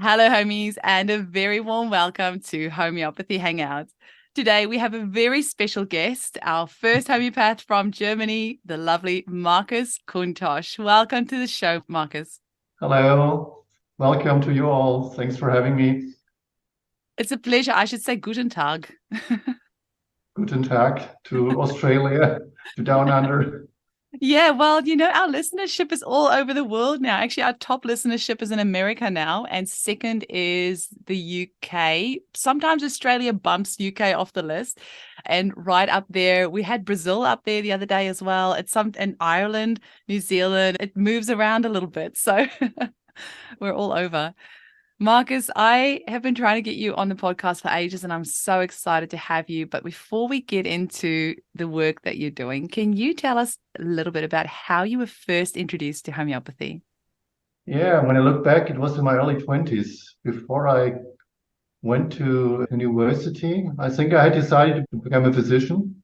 Hello, homies, and a very warm welcome to Homeopathy Hangout. Today, we have a very special guest, our first homeopath from Germany, the lovely Markus Kuntosch. Welcome to the show, Markus. Hello, welcome to you all. Thanks for having me. It's a pleasure. I should say Guten Tag. Guten Tag to Australia, to Down Under. Yeah, well, our listenership is all over the world now. Actually, our top listenership is in America now, and second is the UK. Sometimes Australia bumps UK off the list, and right up there, we had Brazil up there the other day as well. And Ireland, New Zealand. It moves around a little bit, so we're all over. Markus, I have been trying to get you on the podcast for ages, and I'm so excited to have you. But before we get into the work that you're doing, can you tell us a little bit about how you were first introduced to homeopathy? Yeah, when I look back, it was in my early 20s. Before I went to university, I think I had decided to become a physician.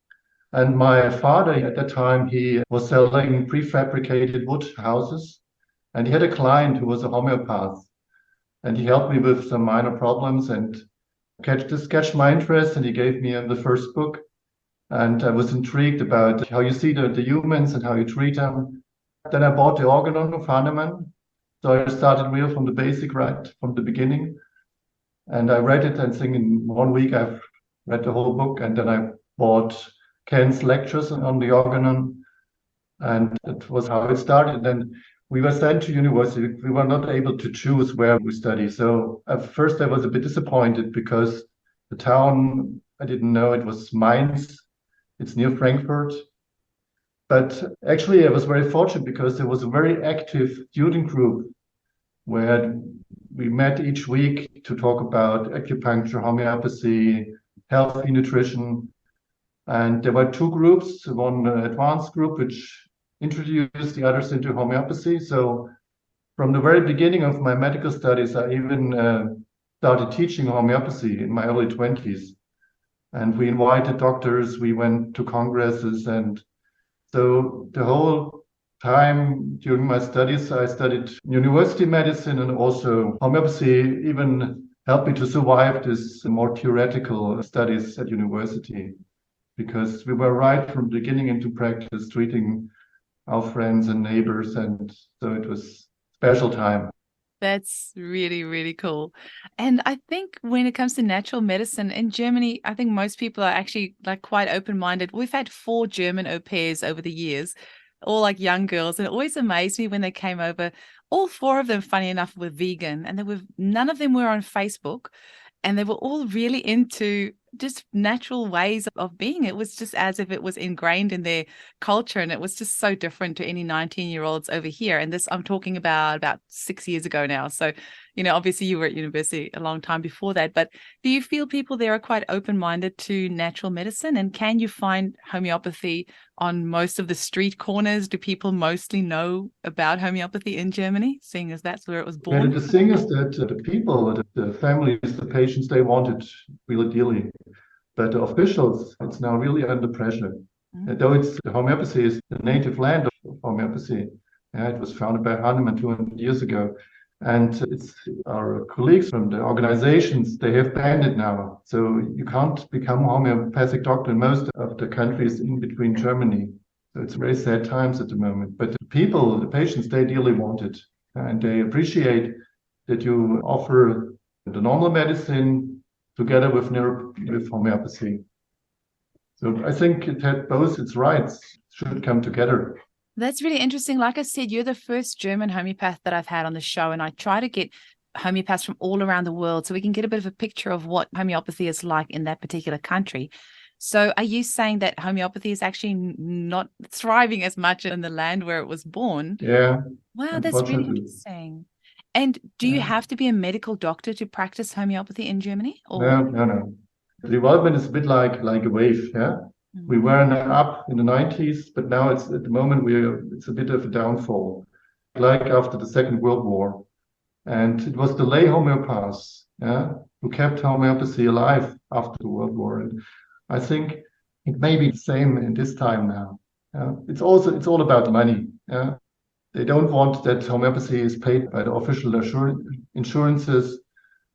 And my father at that time, he was selling prefabricated wood houses. And he had a client who was a homeopath. And he helped me with some minor problems and catched my interest. And he gave me the first book. And I was intrigued about how you see the humans and how you treat them. Then I bought the organon of Hahnemann. So I started real from the basic, right from the beginning. And I read it and think in 1 week I've read the whole book. And then I bought Ken's lectures on the organon. And that was how it started. Then we were sent to university. We were not able to choose where we study. So at first I was a bit disappointed because the town, I didn't know it was Mainz. It's near Frankfurt. But actually, I was very fortunate because there was a very active student group where we met each week to talk about acupuncture, homeopathy, healthy nutrition. And there were two groups, one advanced group, which introduced the others into homeopathy. So from the very beginning of my medical studies, I even started teaching homeopathy in my early 20s. And we invited doctors, we went to congresses. And so the whole time during my studies, I studied university medicine, and also homeopathy even helped me to survive this more theoretical studies at university, because we were right from the beginning into practice, treating our friends and neighbors. And so it was special time. That's really, really cool. And I think when it comes to natural medicine in Germany, I think most people are actually like quite open-minded. We've had 4 German au pairs over the years, all like young girls. And it always amazed me when they came over. All 4 of them, funny enough, were vegan, and none of them were on Facebook. And they were all really into just natural ways of being. It was just as if it was ingrained in their culture, and it was just so different to any 19-year-olds over here. And this, I'm talking about 6 years ago now. So, obviously you were at university a long time before that, but do you feel people there are quite open-minded to natural medicine? And can you find homeopathy on most of the street corners? Do people mostly know about homeopathy in Germany, seeing as that's where it was Yeah, born? the thing is that the people, the families, the patients, they want it really dearly. But the officials, it's now really under pressure. Though homeopathy is the native land of homeopathy. Yeah, it was founded by Hahnemann 200 years ago. And it's our colleagues from the organizations, they have banned it now. So you can't become a homeopathic doctor in most of the countries in between Germany. So it's very sad times at the moment. But the people, the patients, they dearly want it. And they appreciate that you offer the normal medicine together with homeopathy. So I think it had both its rights, should come together. That's really interesting. Like I said, you're the first German homeopath that I've had on the show, and I try to get homeopaths from all around the world so we can get a bit of a picture of what homeopathy is like in that particular country. So are you saying that homeopathy is actually not thriving as much in the land where it was born? Yeah, Wow, that's really unfortunately. interesting. And do you Yeah. have to be a medical doctor to practice homeopathy in Germany? Or No, no, no. The development is a bit like a wave. Yeah, we were up in the 90s, but now it's at the moment it's a bit of a downfall, like after the Second World War. And it was the lay homeopaths, yeah, who kept homeopathy alive after the World War. And I think it may be the same in this time now. Yeah. It's all about money. Yeah. They don't want that homeopathy is paid by the official insurances.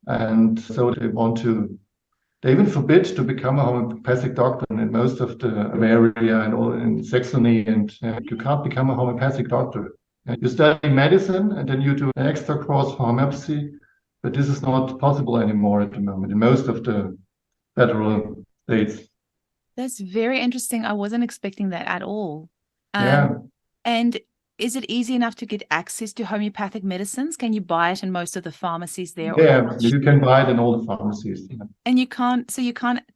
And so they even forbid to become a homeopathic doctor in most of the Bavaria and all in Saxony, and you can't become a homeopathic doctor. You study medicine and then you do an extra course for homeopathy, but this is not possible anymore at the moment in most of the federal states. That's very interesting. I wasn't expecting that at all. Yeah. And is it easy enough to get access to homeopathic medicines? Can you buy it in most of the pharmacies there? Yeah, you can buy it in all the pharmacies. Yeah. And you can't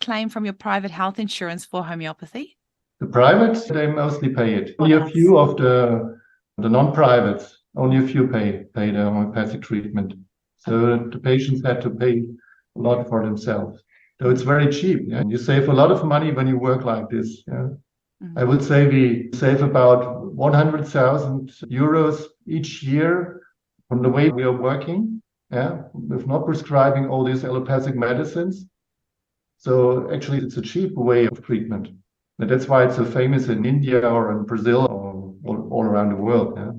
claim from your private health insurance for homeopathy? The private, they mostly pay it. What Only a else? few of the non-privates, only a few pay the homeopathic treatment. So the patients had to pay a lot for themselves. So it's very cheap. Yeah? You save a lot of money when you work like this. Yeah? I would say we save about 100,000 euros each year from the way we are working. Yeah, with not prescribing all these allopathic medicines. So actually, it's a cheap way of treatment. And that's why it's so famous in India or in Brazil or all around the world. Yeah.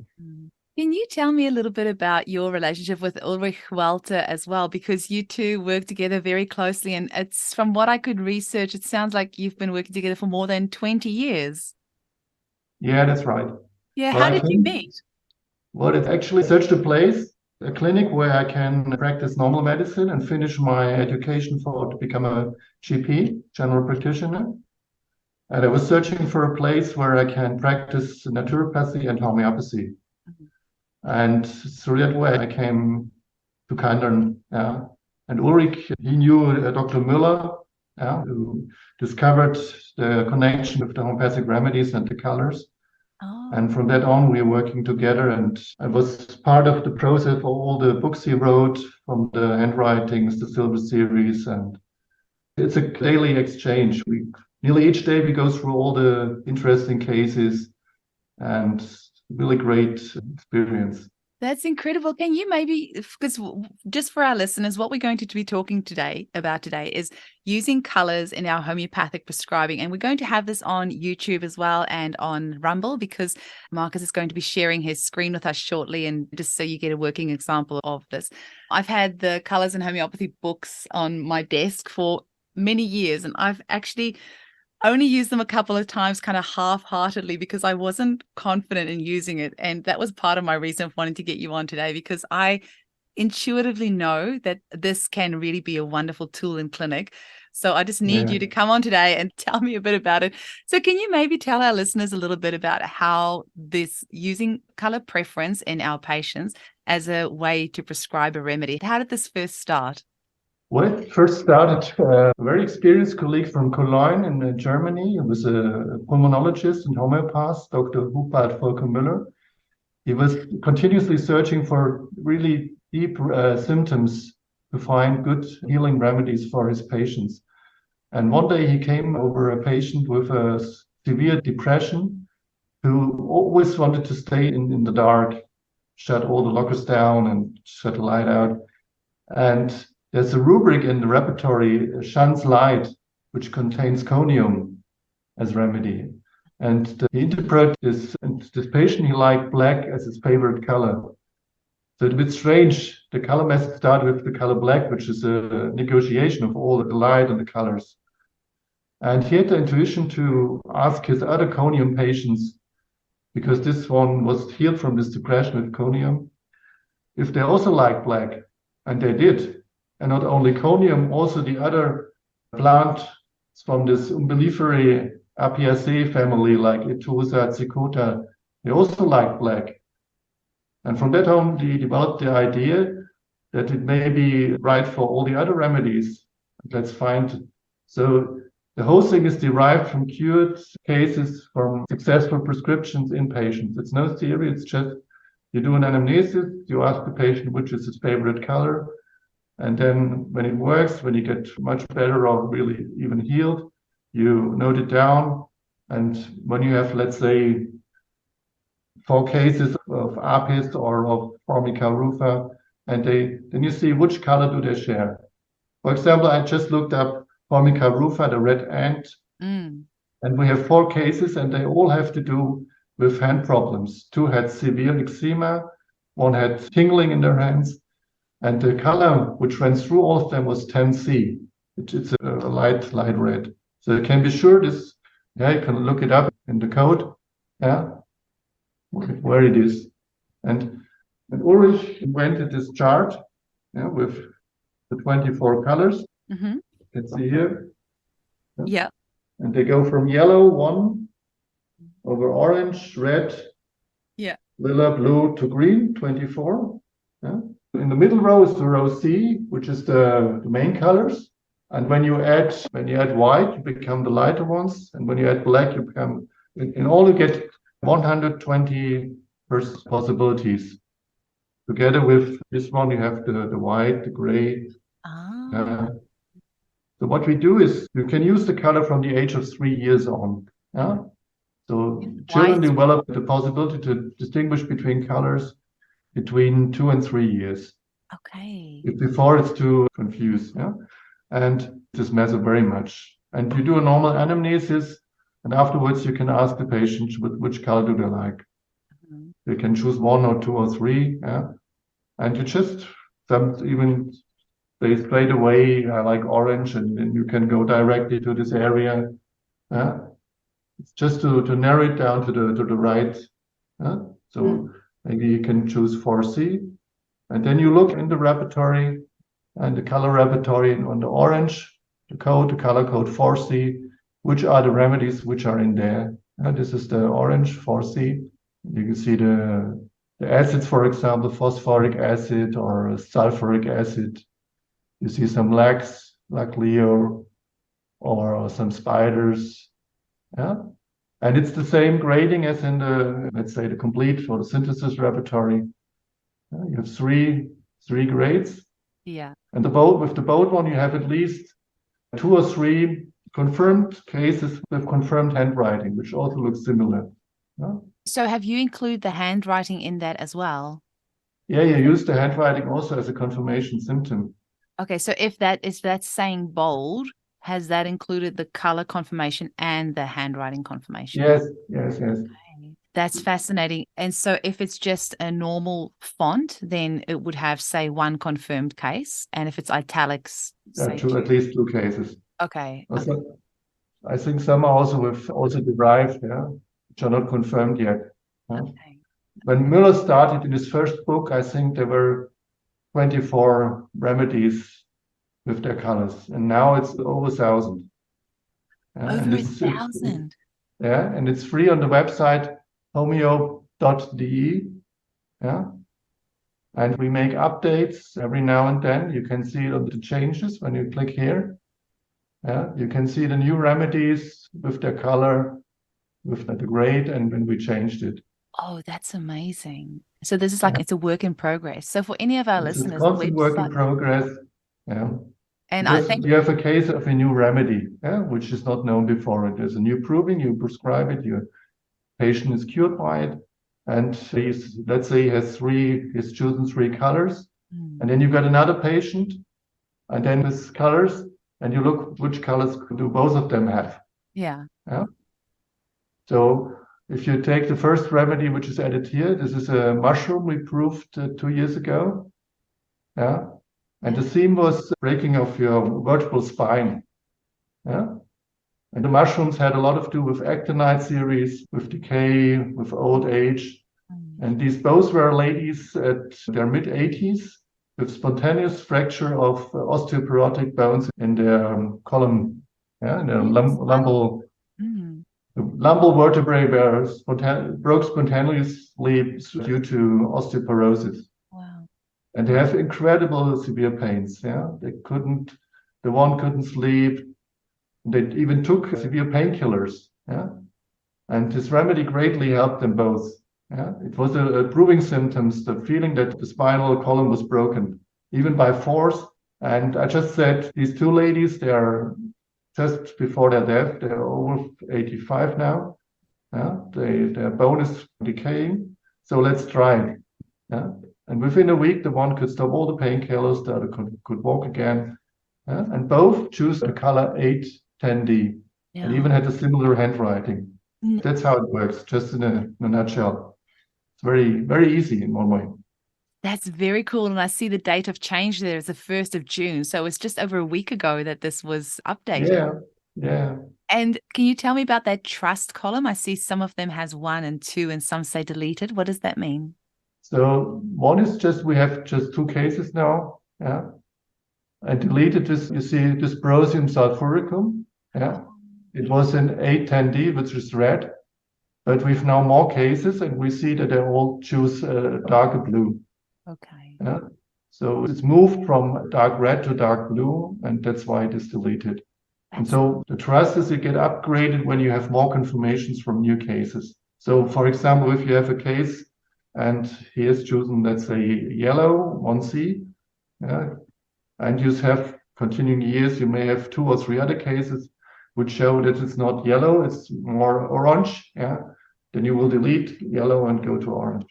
Can you tell me a little bit about your relationship with Ulrich Walter as well? Because you two work together very closely, and it's from what I could research, it sounds like you've been working together for more than 20 years. Yeah, that's right. Yeah, Well, how did you meet? Well, it's actually searched a place, a clinic where I can practice normal medicine and finish my education to become a GP, general practitioner. And I was searching for a place where I can practice naturopathy and homeopathy. And through that way, I came to Kandern. Yeah. And Ulrich, he knew Dr. Müller, yeah, who discovered the connection with the homeopathic remedies and the colors. Oh. And from that on, we were working together. And I was part of the process of all the books he wrote, from the handwritings, the Silver series. And it's a daily exchange. Nearly each day we go through all the interesting cases, and really great experience. That's incredible. Can you maybe, because just for our listeners, what we're going to be talking about today is using colors in our homeopathic prescribing. And we're going to have this on YouTube as well and on Rumble, because Markus is going to be sharing his screen with us shortly. And just so you get a working example of this, I've had the colors and homeopathy books on my desk for many years, and I've actually only used them a couple of times kind of half-heartedly because I wasn't confident in using it. And that was part of my reason for wanting to get you on today, because I intuitively know that this can really be a wonderful tool in clinic. So I just need you to come on today and tell me a bit about it. So can you maybe tell our listeners a little bit about how this using color preference in our patients as a way to prescribe a remedy? How did this first start? Well, it first started a very experienced colleague from Cologne in Germany. He was a pulmonologist and homeopath, Dr. Hubert Volker Müller. He was continuously searching for really deep symptoms to find good healing remedies for his patients. And one day he came over a patient with a severe depression who always wanted to stay in the dark, shut all the lockers down and shut the light out. And there's a rubric in the repertory, shuns light, which contains conium as remedy. And he interpreted this patient, he liked black as his favorite color. So it's a bit strange. The color method started with the color black, which is a negotiation of all the light and the colors. And he had the intuition to ask his other conium patients, because this one was healed from this depression with conium, if they also liked black. And they did. And not only conium, also the other plants from this umbelliferae Apiaceae family, like Etosa, Cicotta, they also like black. And from that on, he developed the idea that it may be right for all the other remedies. Let's find. So the whole thing is derived from cured cases, from successful prescriptions in patients. It's no theory, it's just you do an anamnesis, you ask the patient which is his favorite color. And then when it works, when you get much better or really even healed, you note it down. And when you have, let's say, 4 cases of Apis or of Formica rufa, and then you see which color do they share. For example, I just looked up Formica rufa, the red ant, and we have 4 cases, and they all have to do with hand problems. 2 had severe eczema, 1 had tingling in their hands, And the color which went through all of them was 10C. It's a light red. So you can be sure this, yeah, you can look it up in the code, yeah, where it is. And Ulrich invented this chart, yeah, with the 24 colors. Mm-hmm. You can see here. Yeah. And they go from yellow, 1, over orange, red, Yeah. lila, blue to green, 24. Yeah. In the middle row is the row C, which is the main colors. And when you add white, you become the lighter ones. And when you add black, you become, in all you get 120 possibilities. Together with this one, you have the white, the gray. So what we do is you can use the color from the age of 3 years on. Yeah? So children develop the possibility to distinguish between colors between 2 and 3 years. Okay. Before it's too confused. Yeah? And this matters very much. And you do a normal anamnesis, and afterwards you can ask the patient which color do they like. Mm-hmm. They can choose 1 or 2 or 3. Yeah? And you just, even they straight away, I like orange, and then you can go directly to this area. Yeah? It's just to narrow it down to the right. So maybe you can choose 4C, and then you look in the repertory and the color repertory on the orange, the color code 4C, which are the remedies which are in there. This is the orange 4C. You can see the acids, for example, phosphoric acid or sulfuric acid. You see some lacs, like Leo, or some spiders. Yeah. And it's the same grading as in the, let's say, the complete or the synthesis repertory. You have three grades. Yeah. And with the bold one, you have at least 2 or 3 confirmed cases with confirmed handwriting, which also looks similar. Yeah? So have you included the handwriting in that as well? Yeah, you use the handwriting also as a confirmation symptom. Okay, so if that's saying bold, has that included the color confirmation and the handwriting confirmation? Yes. Okay. That's fascinating. And so if it's just a normal font, then it would have, say, 1 confirmed case. And if it's italics, say at least 2 cases. Okay. Also, I think some are also derived, yeah, which are not confirmed yet. Yeah? Okay. When Müller started in his first book, I think there were 24 remedies with their colors, and now it's over 1,000. Over 1,000. Yeah, and it's free on the website homeo.de. Yeah, and we make updates every now and then. You can see the changes when you click here. Yeah, you can see the new remedies with their color, with the grade, and when we changed it. Oh, that's amazing. So this is like, it's a work in progress. So for any of our listeners, it's a constant work in progress. Yeah. And I think you have a case of a new remedy, yeah, which is not known before. There's a new proving, you prescribe it, your patient is cured by it, and let's say he's chosen 3 colors, and then you've got another patient, and then there's colors, and you look which colors do both of them have. Yeah. So if you take the first remedy, which is added here, this is a mushroom we proved 2 years ago. Yeah. And the theme was breaking of your vertebral spine. Yeah. And the mushrooms had a lot to do with actinide series, with decay, with old age. And these both were ladies at their mid-80s with spontaneous fracture of osteoporotic bones in their column, in their lumbar. The lumbar vertebrae broke spontaneously due to osteoporosis. Wow. And they have incredible severe pains. Yeah, the one couldn't sleep. They even took severe painkillers. Yeah, and this remedy greatly helped them both. Yeah, it was a proving symptoms, the feeling that the spinal column was broken, even by force. And I just said these 2 ladies, they are just before their death. They're over 85 now. Yeah, their bone is decaying. So let's try it. Yeah. And within a week, the one could stop all the painkillers, the other could walk again. Yeah? And both choose the color 810D, and even had a similar handwriting. That's how it works, just in a nutshell. It's very, very easy in one way. That's very cool. And I see the date of change there is the 1st of June. So it's just over a week ago that this was updated. Yeah, yeah. And can you tell me about that trust column? I see some of them has 1 and 2 and some say deleted. What does that mean? So one is just, we have just 2 cases now. Yeah. And deleted this, you see, dysprosium sulfuricum. Yeah. It was in 810D, which is red. But we've now more cases, and we see that they all choose darker blue. Okay. Yeah? So it's moved from dark red to dark blue, and that's why it is deleted. And so the trust is, you get upgraded when you have more confirmations from new cases. So for example, if you have a case and he has chosen, let's say, yellow, 1C, yeah, and you have continuing years, you may have 2 or 3 other cases which show that it's not yellow, it's more orange, yeah, then you will delete yellow and go to orange.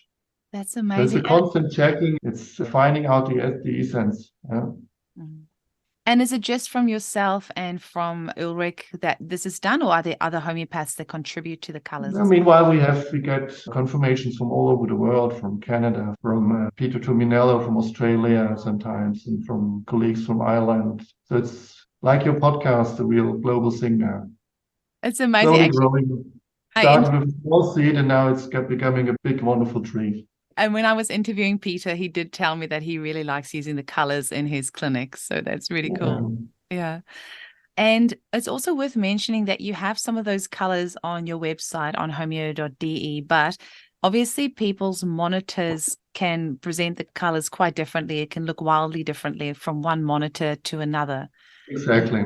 That's So it's amazing. a constant checking. It's finding out the essence. Yeah. And is it just from yourself and from Ulrich that this is done, or are there other homeopaths that contribute to the colors? I mean, while we get confirmations from all over the world, from Canada, from Peter Tuminello from Australia sometimes, and from colleagues from Ireland. So it's like your podcast, a real global thing now. It's amazing. Slowly Actually, growing. Started with a small seed, and now it's becoming a big, wonderful tree. And when I was interviewing Peter, he did tell me that he really likes using the colors in his clinics. So that's really cool. Yeah. And it's also worth mentioning that you have some of those colors on your website on homeo.de, but obviously people's monitors can present the colors quite differently. It can look wildly differently from one monitor to another. Exactly.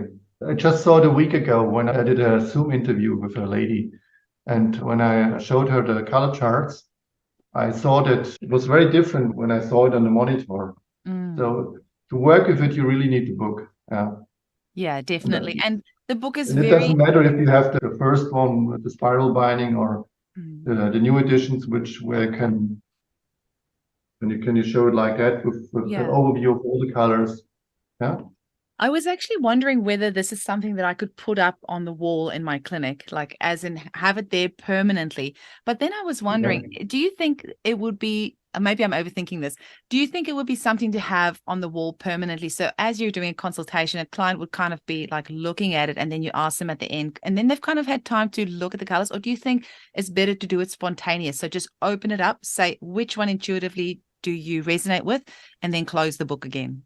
I just saw it a week ago when I did a Zoom interview with a lady. And when I showed her the color charts, I saw that it was very different when I saw it on the monitor. So to work with it, you really need the book. Yeah, definitely. And the book is it doesn't matter if you have the first one with the spiral binding or the new editions, where you show it like that with the overview of all the colors. Yeah. I was actually wondering whether this is something that I could put up on the wall in my clinic, like as in have it there permanently. But then I was wondering, do you think it would be, maybe I'm overthinking this, do you think it would be something to have on the wall permanently? So as you're doing a consultation, a client would kind of be like looking at it and then you ask them at the end and then they've kind of had time to look at the colors? Or do you think it's better to do it spontaneous? So just open it up, say which one intuitively do you resonate with, and then close the book again?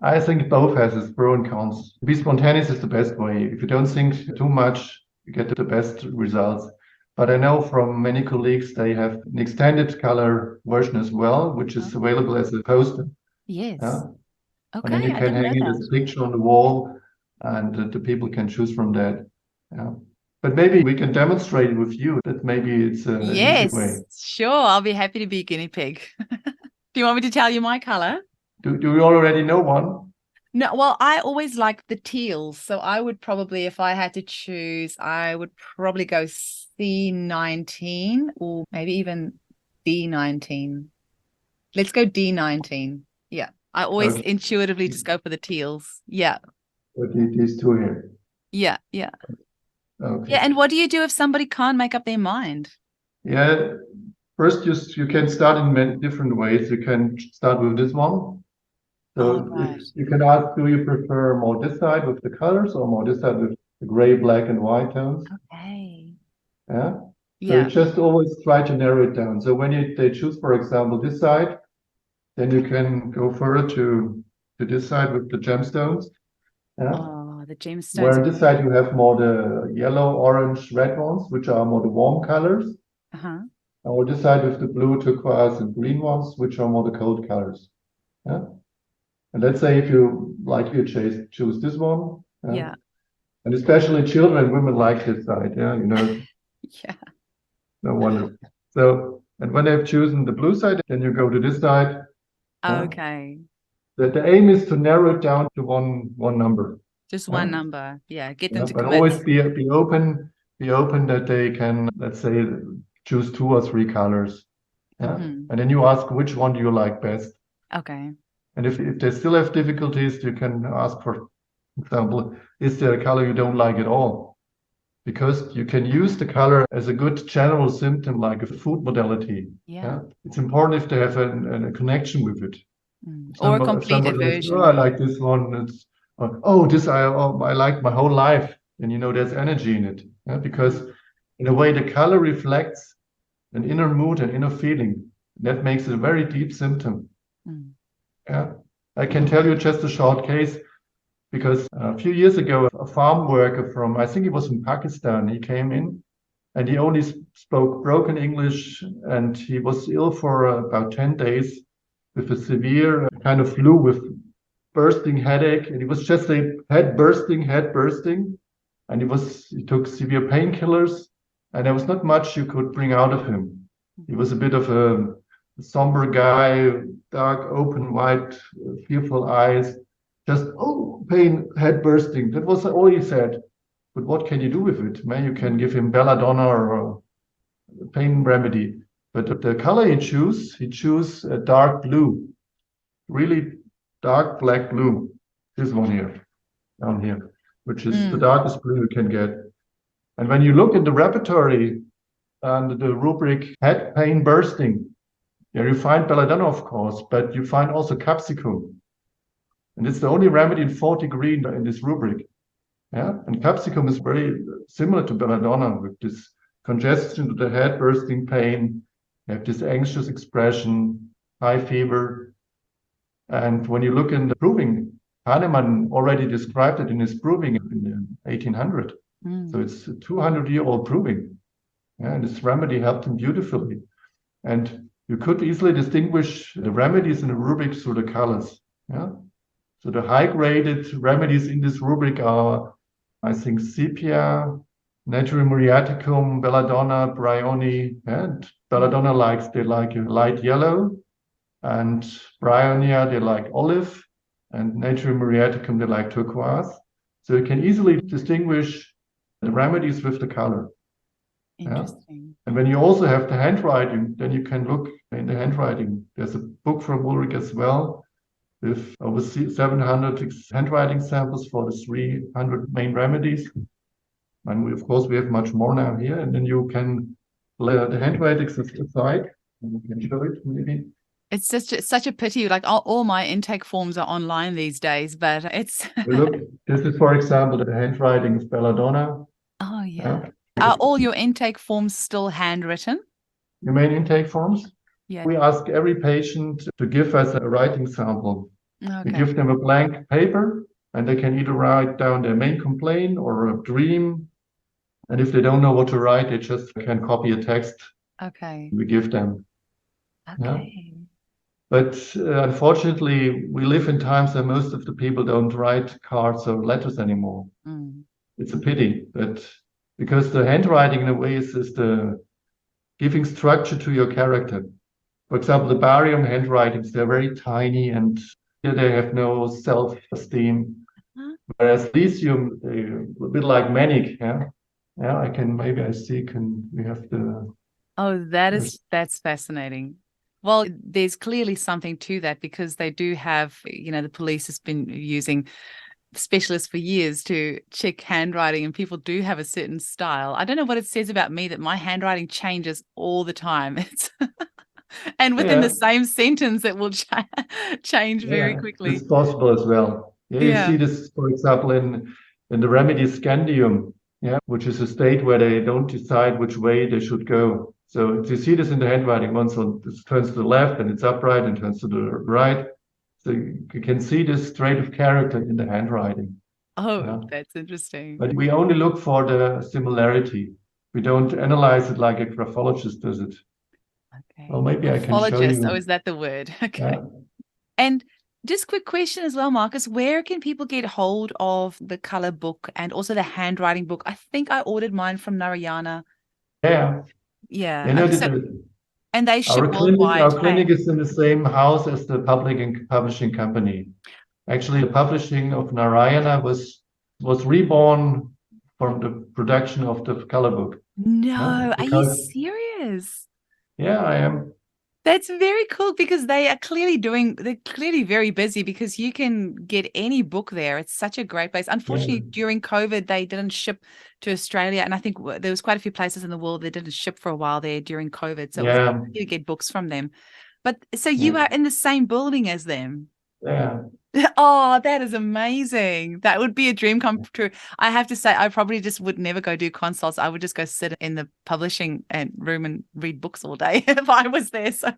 I think both has its pros and cons. To be spontaneous is the best way. If you don't think too much, you get the best results. But I know from many colleagues, they have an extended color version as well, which is available as a poster. Yes. Okay. And then you can hang it as a picture on the wall, and the people can choose from that. Yeah. But maybe we can demonstrate it with you. That maybe it's an easy way. Sure. I'll be happy to be a guinea pig. Do you want me to tell you my color? Do you already know one? No, well, I always like the teals. So I would probably, if I had to choose, I would probably go C19 or maybe even D19. Let's go D19. Yeah. I always intuitively just go for the teals. Yeah. These two here. Yeah. Yeah. Okay. Yeah. And what do you do if somebody can't make up their mind? Yeah. First, you can start in many different ways. You can start with this one. So you can ask, do you prefer more this side with the colors or more this side with the gray, black, and white tones? Okay. Yeah. So you just always try to narrow it down. So when they choose, for example, this side, then you can go further to this side with the gemstones. Yeah. Oh, the gemstones. Where on this side you have more the yellow, orange, red ones, which are more the warm colors. Or this side with the blue, turquoise, and green ones, which are more the cold colors. Yeah. And let's say if you choose this one. Yeah. And especially children and women like this side. Yeah. Yeah. No wonder. So, and when they've chosen the blue side, then you go to this side. Okay. The aim is to narrow it down to one number. Just one number. Yeah. Get them to but commit. Always be open that they can, let's say, choose 2 or 3 colors. Yeah. And then you ask which one do you like best. Okay. And if they still have difficulties, you can ask, for example, is there a color you don't like at all? because you can use the color as a good general symptom, like a food modality. Yeah. It's important if they have a connection with it. Or a If complete somebody likes, oh, aversion. I like this one. It's, I like my whole life. And there's energy in it. Because in a way, the color reflects an inner mood and inner feeling. That makes it a very deep symptom. Yeah. I can tell you just a short case, because a few years ago, a farm worker from, I think he was from Pakistan, he came in and he only spoke broken English, and he was ill for about 10 days with a severe kind of flu with bursting headache. And it was just a head bursting. And he took severe painkillers, and there was not much you could bring out of him. He was a bit of a somber guy, dark, open, white, fearful eyes, just, pain, head bursting. That was all he said. But what can you do with it? Man, you can give him belladonna or a pain remedy. But the color he choose a dark blue, really dark black blue. This one here, down here, which is the darkest blue you can get. And when you look in the repertory under the rubric head pain bursting, you find belladonna, of course, but you find also capsicum. And it's the only remedy in 40 green in this rubric. And capsicum is very similar to belladonna, with this congestion to the head, bursting pain. You have this anxious expression, high fever. And when you look in the proving, Hahnemann already described it in his proving in 1800. So it's a 200-year-old proving. And this remedy helped him beautifully. And you could easily distinguish the remedies in the rubric through the colors. So the high-graded remedies in this rubric are, I think, sepia, Naturium muriaticum, belladonna, bryony, and belladonna they like a light yellow, and bryonia they like olive, and Naturium muriaticum they like turquoise. So you can easily distinguish the remedies with the color. Interesting. And when you also have the handwriting, then you can look in the handwriting. There's a book from Ulrich as well, with over 700 handwriting samples for the 300 main remedies. And of course, we have much more now here. And then you can lay the handwritings aside, and you can show it maybe. It's just such a pity. Like all my intake forms are online these days, but it's. Look, this is, for example, the handwriting of belladonna. Oh, yeah. Are all your intake forms still handwritten? Your main intake forms? Yeah. We ask every patient to give us a writing sample. Okay. We give them a blank paper, and they can either write down their main complaint or a dream. And if they don't know what to write, they just can copy a text. Okay. We give them. Okay. But unfortunately, we live in times where most of the people don't write cards or letters anymore. It's a pity, but because the handwriting in a way is the giving structure to your character. For example, the barium handwritings, they're very tiny and they have no self-esteem. Whereas lithium, a bit like manic, we have the... Oh, that's fascinating. Well, there's clearly something to that, because they do have, the police has been using specialists for years to check handwriting, and people do have a certain style. I don't know what it says about me that my handwriting changes all the time. And within the same sentence, it will change very quickly. It's possible as well. You see this, for example, in the Remedies scandium, which is a state where they don't decide which way they should go. So you see this in the handwriting. Once it turns to the left and it's upright, and turns to the right. So you can see this trait of character in the handwriting. Oh, that's interesting. But we only look for the similarity. We don't analyze it like a graphologist does it. Okay. Well, maybe I can show you. Oh, is that the word? Okay. And just quick question as well, Markus, where can people get hold of the color book and also the handwriting book? I think I ordered mine from Narayana. Yeah. And they ship worldwide. Our clinic is in the same house as the publishing company. Actually, the publishing of Narayana was reborn from the production of the color book. No, are you serious? Yeah, I am. That's very cool because they're clearly very busy because you can get any book there. It's such a great place. Yeah, Unfortunately, during COVID, they didn't ship to Australia. And I think there was quite a few places in the world that didn't ship for a while there during COVID. So it was yeah, easy to get books from them. But so yeah, you are in the same building as them. yeah. Oh, that is amazing. That would be a dream come true. I have to say, I probably just would never go do consults. I would just go sit in the publishing and room and read books all day if I was there. So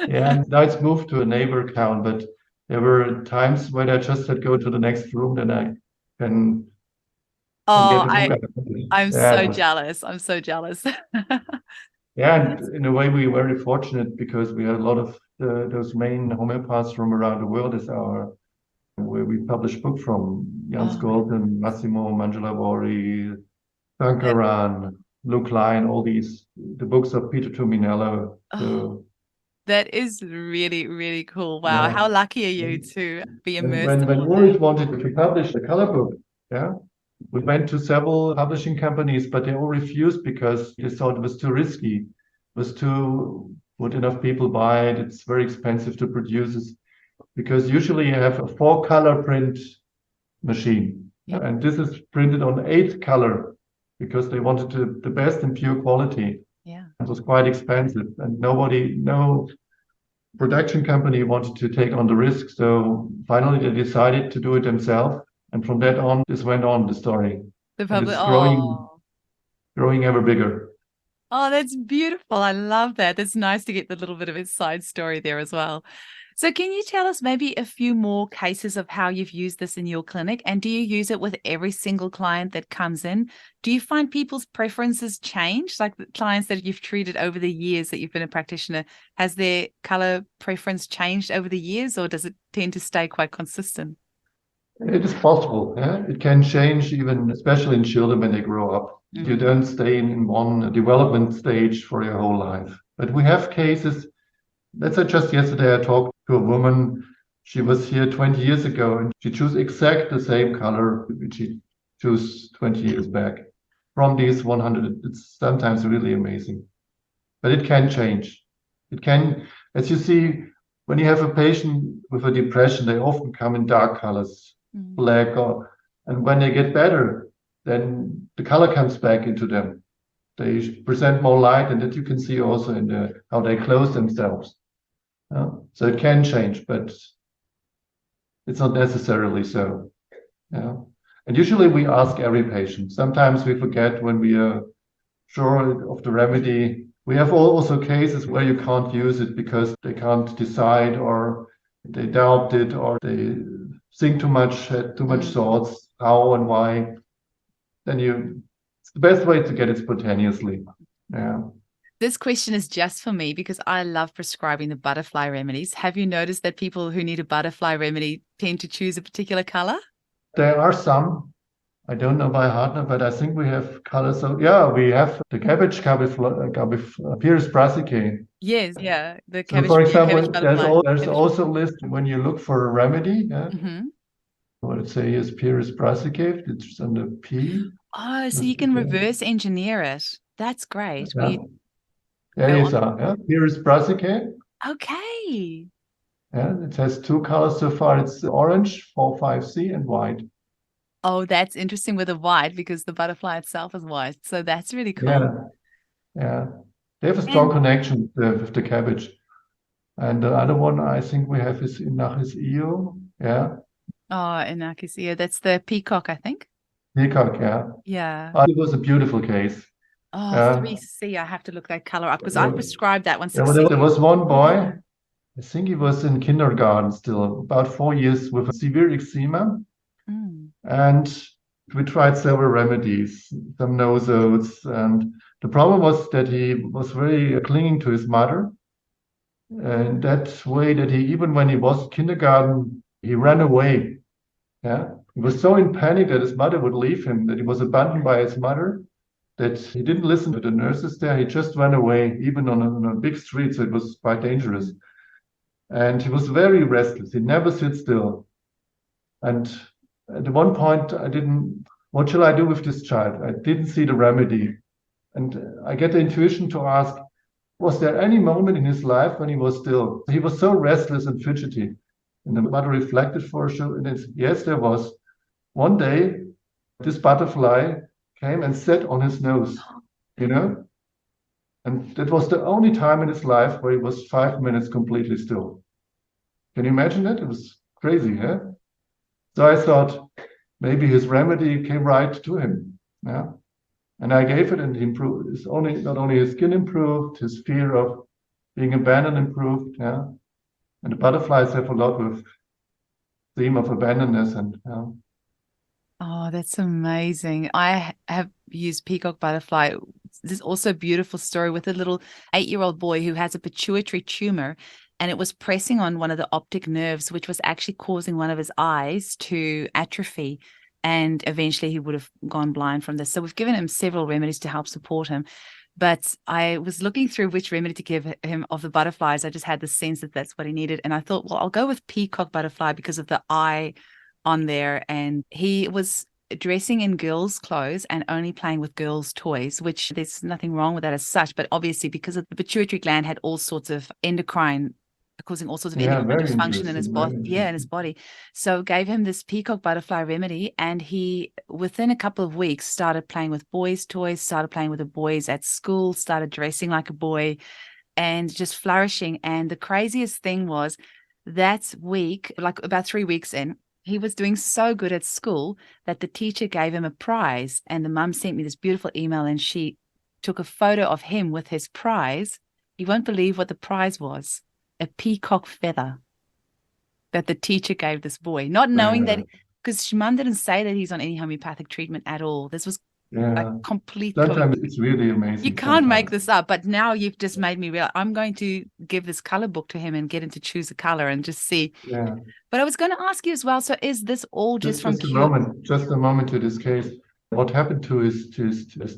Yeah, and now it's moved to a neighbor town, but there were times when I just said go to the next room, then I can oh, get the book. I'm Yeah, so it was. jealous. I'm so jealous. Yeah, That's and in a way we were very fortunate because we had a lot of those main homeopaths from around the world as our where we publish book from Jan oh, Scholten, Massimo Mangialavori, that, Tankaran, Luke Lyon, all these the books of Peter Tuminello. oh, So that is really, really cool. Wow. yeah. How lucky are you to be When immersed in all of that? Ulrich wanted to publish the color book, yeah, we went to several publishing companies, but they all refused because they thought it was too risky. It was too, would enough people buy it? It's very expensive to produce it because usually you have a 4-color print machine, Yeah. and this is printed on 8-color because they wanted the best and pure quality. Yeah. It was quite expensive, and no production company wanted to take on the risk. So finally, they decided to do it themselves. And from that on, this went on the story, The and public. it's Oh. growing ever bigger. Oh, that's beautiful. I love that. That's nice to get the little bit of a side story there as well. So, can you tell us maybe a few more cases of how you've used this in your clinic? And do you use it with every single client that comes in? Do you find people's preferences change? Like the clients that you've treated over the years that you've been a practitioner, has their color preference changed over the years, or does it tend to stay quite consistent? It is possible. Yeah? It can change even, especially in children when they grow up. You Mm. don't stay in one development stage for your whole life. But we have cases. Let's say just yesterday I talked to a woman. She was here 20 years ago and she chose exact the same color which she chose 20 years back from these 100. It's sometimes really amazing, but it can change. It can, as you see, when you have a patient with a depression, they often come in dark colors, Mm. black, and when they get better, then the color comes back into them. They present more light, and that you can see also in how they close themselves. So it can change, but it's not necessarily so. Yeah. And usually we ask every patient. Sometimes we forget when we are sure of the remedy. We have also cases where you can't use it because they can't decide or they doubt it or they think too much, had too much Mm. thoughts, how and why. Then it's the best way to get it spontaneously. Yeah. This question is just for me because I love prescribing the butterfly remedies. Have you noticed that people who need a butterfly remedy tend to choose a particular color? There are some, I don't know by heart now, but I think we have colors. So yeah, we have the cabbage Pyrrhus brassicae. Yes, yeah, the So for cabbage example, butterfly. there's Cabbage. also a list when you look for a remedy. Yeah, Hmm. what it say is Pyrrhus brassicae. It's under P. Oh, so you can reverse engineer it. That's great. Yeah, there Go you on. are. Yeah, Pyrrhus brassicae. Okay. Yeah, it has 2 colors so far. It's orange, 4,5C, and white. Oh, that's interesting with the white because the butterfly itself is white. So that's really cool. Yeah, yeah. They have a strong And connection with the cabbage. And the other one I think we have is Inachis Io. Yeah, oh, Inakisia, that's the peacock, I think. peacock. Yeah. Yeah. It was a beautiful case. Oh, Yeah. 3C. I have to look that color up because I've There, prescribed that one there successfully. was one boy, I think he was in kindergarten still, about 4 years with severe eczema. Mm. And we tried several remedies, some nosodes. And the problem was that he was very clinging to his mother. And that way that he, even when he was in kindergarten, he ran away. Yeah. He was so in panic that his mother would leave him, that he was abandoned by his mother, that he didn't listen to the nurses there. He just ran away, even on a big street. So it was quite dangerous. And he was very restless. He never sit still. And at one point, what shall I do with this child? I didn't see the remedy. And I get the intuition to ask, Was there any moment in his life when he was still? He was so restless and fidgety. And the mother reflected for a show, and then said, yes, there was. One day, this butterfly came and sat on his nose, you know? And that was the only time in his life where he was 5 minutes completely still. Can you imagine that? It was crazy, yeah? So I thought maybe his remedy came right to him. Yeah. And I gave it and he improved. It's only not only his skin improved, his fear of being abandoned improved, yeah. And the butterflies have a lot with theme of abandonness and yeah. Oh, that's amazing. I have used peacock butterfly. There's also a beautiful story with a little 8-year-old boy who has a pituitary tumor, and it was pressing on one of the optic nerves, which was actually causing one of his eyes to atrophy. And eventually he would have gone blind from this. So we've given him several remedies to help support him. But I was looking through which remedy to give him of the butterflies. I just had the sense that that's what he needed. And I thought, well, I'll go with peacock butterfly because of the eye on there. And he was dressing in girls' clothes and only playing with girls' toys, which there's nothing wrong with that as such. But obviously, because of the pituitary gland had all sorts of endocrine, causing all sorts of Yeah, endocrine very dysfunction in his interesting, very body. Yeah, in his interesting. body. So gave him this peacock butterfly remedy, and he, within a couple of weeks, started playing with boys' toys, started playing with the boys at school, started dressing like a boy, and just flourishing. And the craziest thing was that week, like about 3 weeks in, he was doing so good at school that the teacher gave him a prize. And the mum sent me this beautiful email, and she took a photo of him with his prize. You won't believe what the prize was: a peacock feather that the teacher gave this boy, not knowing that, because mum didn't say that he's on any homeopathic treatment at all. This was a Yeah. complete Sometimes coincidence. it's really You amazing can't make sometimes. this up, but now you've just made me realize I'm going to give this color book to him and get him to choose a color and just see. Yeah. But I was going to ask you as well, so is this all just from cure? Just a moment to this case. What happened to his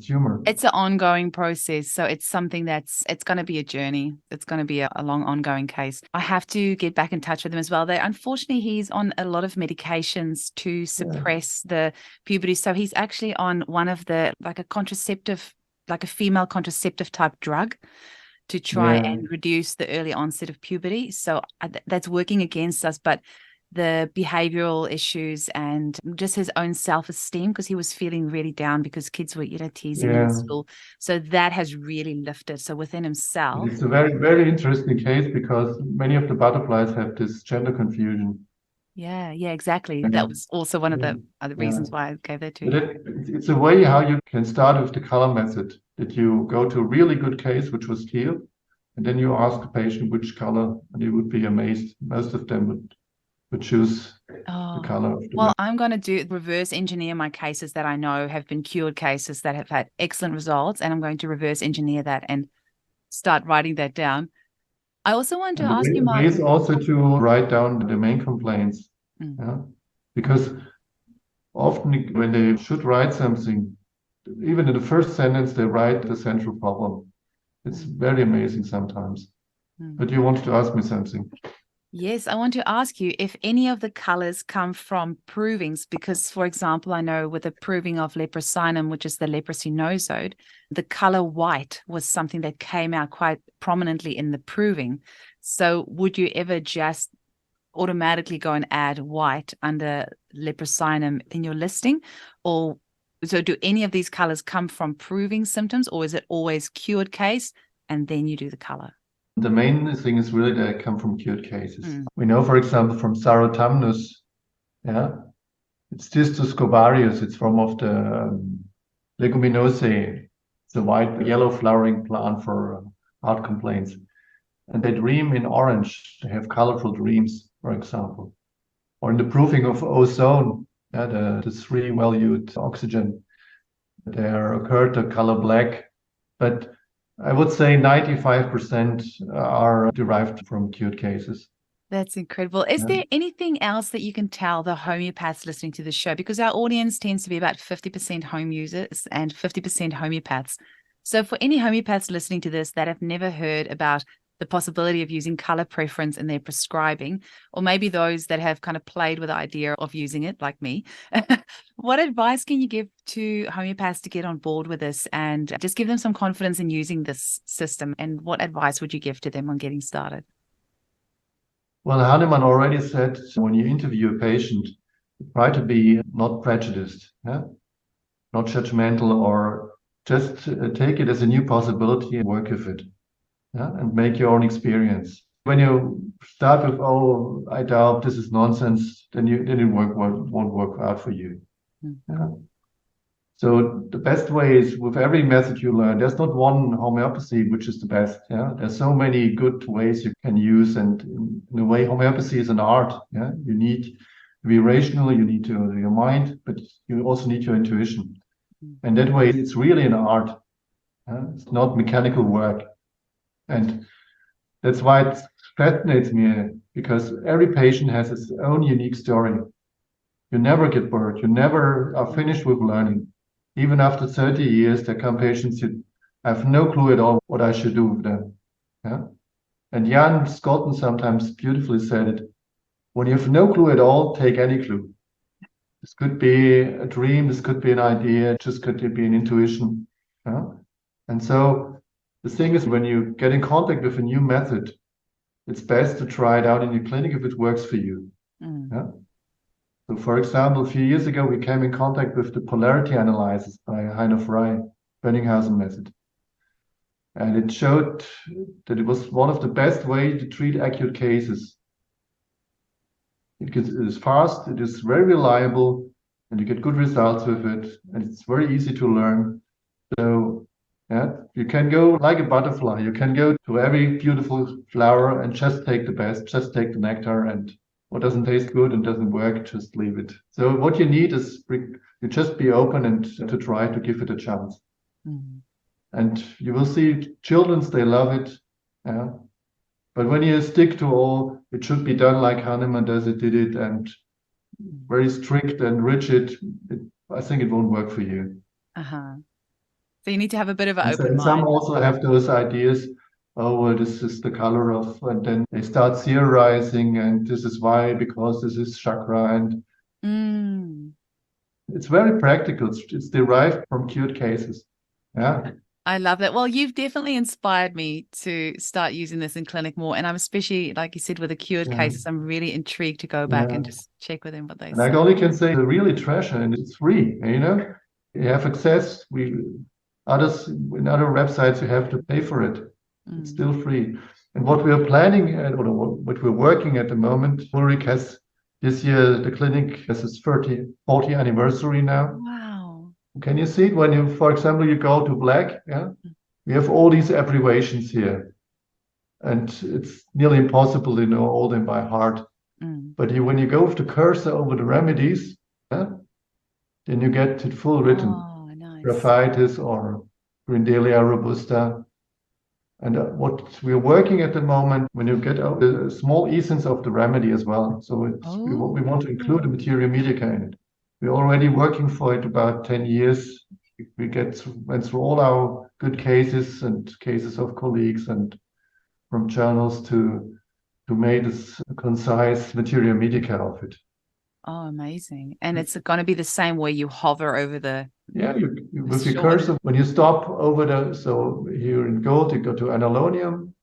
tumor? It's an ongoing process. So it's something it's going to be a journey. It's going to be a long ongoing case. I have to get back in touch with him as well. Unfortunately, he's on a lot of medications to Yeah. suppress the puberty. So he's actually on one of the, like a contraceptive, like a female contraceptive type drug to try Yeah. and reduce the early onset of puberty. So that's working against us. But the behavioral issues and just his own self-esteem, because he was feeling really down because kids were, teasing him in Yeah. school. So that has really lifted. So within himself. It's a very, very interesting case because many of the butterflies have this gender confusion. Yeah, exactly. Yeah. That was also one of Yeah. the other Yeah. reasons why I gave that to But you. it's a way how you can start with the color method, that you go to a really good case, which was teal, and then you ask the patient which color, and you would be amazed. Most of them would choose the Oh, color of the well, I'm going to do reverse engineer my cases that I know have been cured cases that have had excellent results. And I'm going to reverse engineer that and start writing that down. I also want to And the ask you, way Mark. is also to write down the main complaints. Mm. Yeah? Because often when they should write something, even in the first sentence, they write the central problem. It's very amazing sometimes. Mm. But you wanted to ask me something. Yes, I want to ask you if any of the colors come from provings, because, for example, I know with the proving of leprosinum, which is the leprosy nosode, the color white was something that came out quite prominently in the proving. So would you ever just automatically go and add white under leprosinum in your listing? Or so do any of these colors come from proving symptoms, or is it always cured case and then you do the color? The main thing is really they come from cured cases. Mm. We know, for example, from Sarotamnus, yeah, it's Tistus covarius. It's from of the Leguminosae. It's a white, yellow flowering plant for heart complaints. And they dream in orange. They have colorful dreams, for example. Or in the proofing of ozone, yeah, the three-valued oxygen, there occurred the color black. But I would say 95% are derived from cured cases. That's incredible. Is Yeah. there anything else that you can tell the homeopaths listening to the show? Because our audience tends to be about 50% home users and 50% homeopaths. So for any homeopaths listening to this that have never heard about the possibility of using color preference in their prescribing, or maybe those that have kind of played with the idea of using it, like me, What advice can you give to homeopaths to get on board with this and just give them some confidence in using this system? And what advice would you give to them on getting started? Well, Hahnemann already said when you interview a patient, try to be not prejudiced, yeah? Not judgmental, or just take it as a new possibility and work with it, yeah? And make your own experience. When you start with, oh, I doubt this is nonsense, then it won't work out for you. Yeah? So the best way is with every method you learn. There's not one homeopathy which is the best. Yeah, there's so many good ways you can use, and in a way, homeopathy is an art. Yeah, you need to be rational. You need to your mind, but you also need your intuition. And that way, it's really an art. Yeah? It's not mechanical work, and that's why it fascinates me, because every patient has its own unique story. You never get bored. You never are finished with learning. Even after 30 years, there come patients who have no clue at all what I should do with them. Yeah? And Jan Scotten sometimes beautifully said it. When you have no clue at all, take any clue. This could be a dream, this could be an idea, it just could be an intuition. Yeah? And so the thing is, when you get in contact with a new method, it's best to try it out in your clinic if it works for you. Yeah? So, for example, a few years ago, we came in contact with the polarity analysis by Heiner Frey, Benninghausen method. And it showed that it was one of the best ways to treat acute cases. It is fast, it is very reliable, and you get good results with it, and it's very easy to learn. So, yeah, you can go like a butterfly. You can go to every beautiful flower and just take the best, just take the nectar, and what doesn't taste good and doesn't work, just leave it. So what you need is you just be open and to try to give it a chance. And you will see children, they love it. Yeah. But when you stick to all, it should be done like Hahnemann did it, and very strict and rigid, I think it won't work for you. So you need to have a bit of an open And mind. some also have those ideas. Oh, well, this is the color of, and then they start theorizing, and this is why, because this is chakra, and it's very practical. It's derived from cured cases. Yeah. I love that. Well, you've definitely inspired me to start using this in clinic more. And I'm especially, like you said, with the cured cases, I'm really intrigued to go back and just check with them what they say. I only can say the really treasure, and it's free, you know. You have access. In other websites, you have to pay for it. It's still free. And what we are planning, or what we're working at the moment, Ulrich has this year, the clinic has its 40th anniversary now. Wow. Can you see it when you, for example, you go to black? Yeah, we have all these abbreviations here, and it's nearly impossible to know all them by heart. But when you go with the cursor over the remedies, yeah, then you get it full written. Oh, nice. Graphitis or Grindelia robusta. And what we're working at the moment, when you get a small essence of the remedy as well. So we want to include a materia medica in it. We're already working for it about 10 years. We went through all our good cases and cases of colleagues and from journals to make this concise materia medica of it. Oh, amazing. And it's going to be the same way you hover over the... Yeah, with your cursor, when you stop over so here in gold, you go to analonium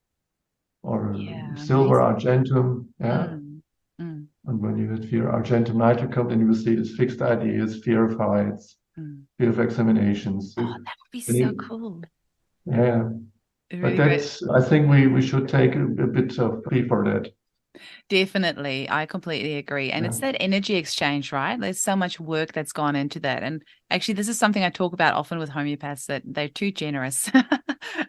or silver argentum. Yeah. And when you hit fear argentum nitricum, then you will see this fixed ideas, fear of heights, fear of examinations. Oh, that would be so cool. Yeah. Really but I think we should take a bit of fee for that. Definitely. I completely agree. And it's that energy exchange, right? There's so much work that's gone into that. And actually, this is something I talk about often with homeopaths, that they're too generous.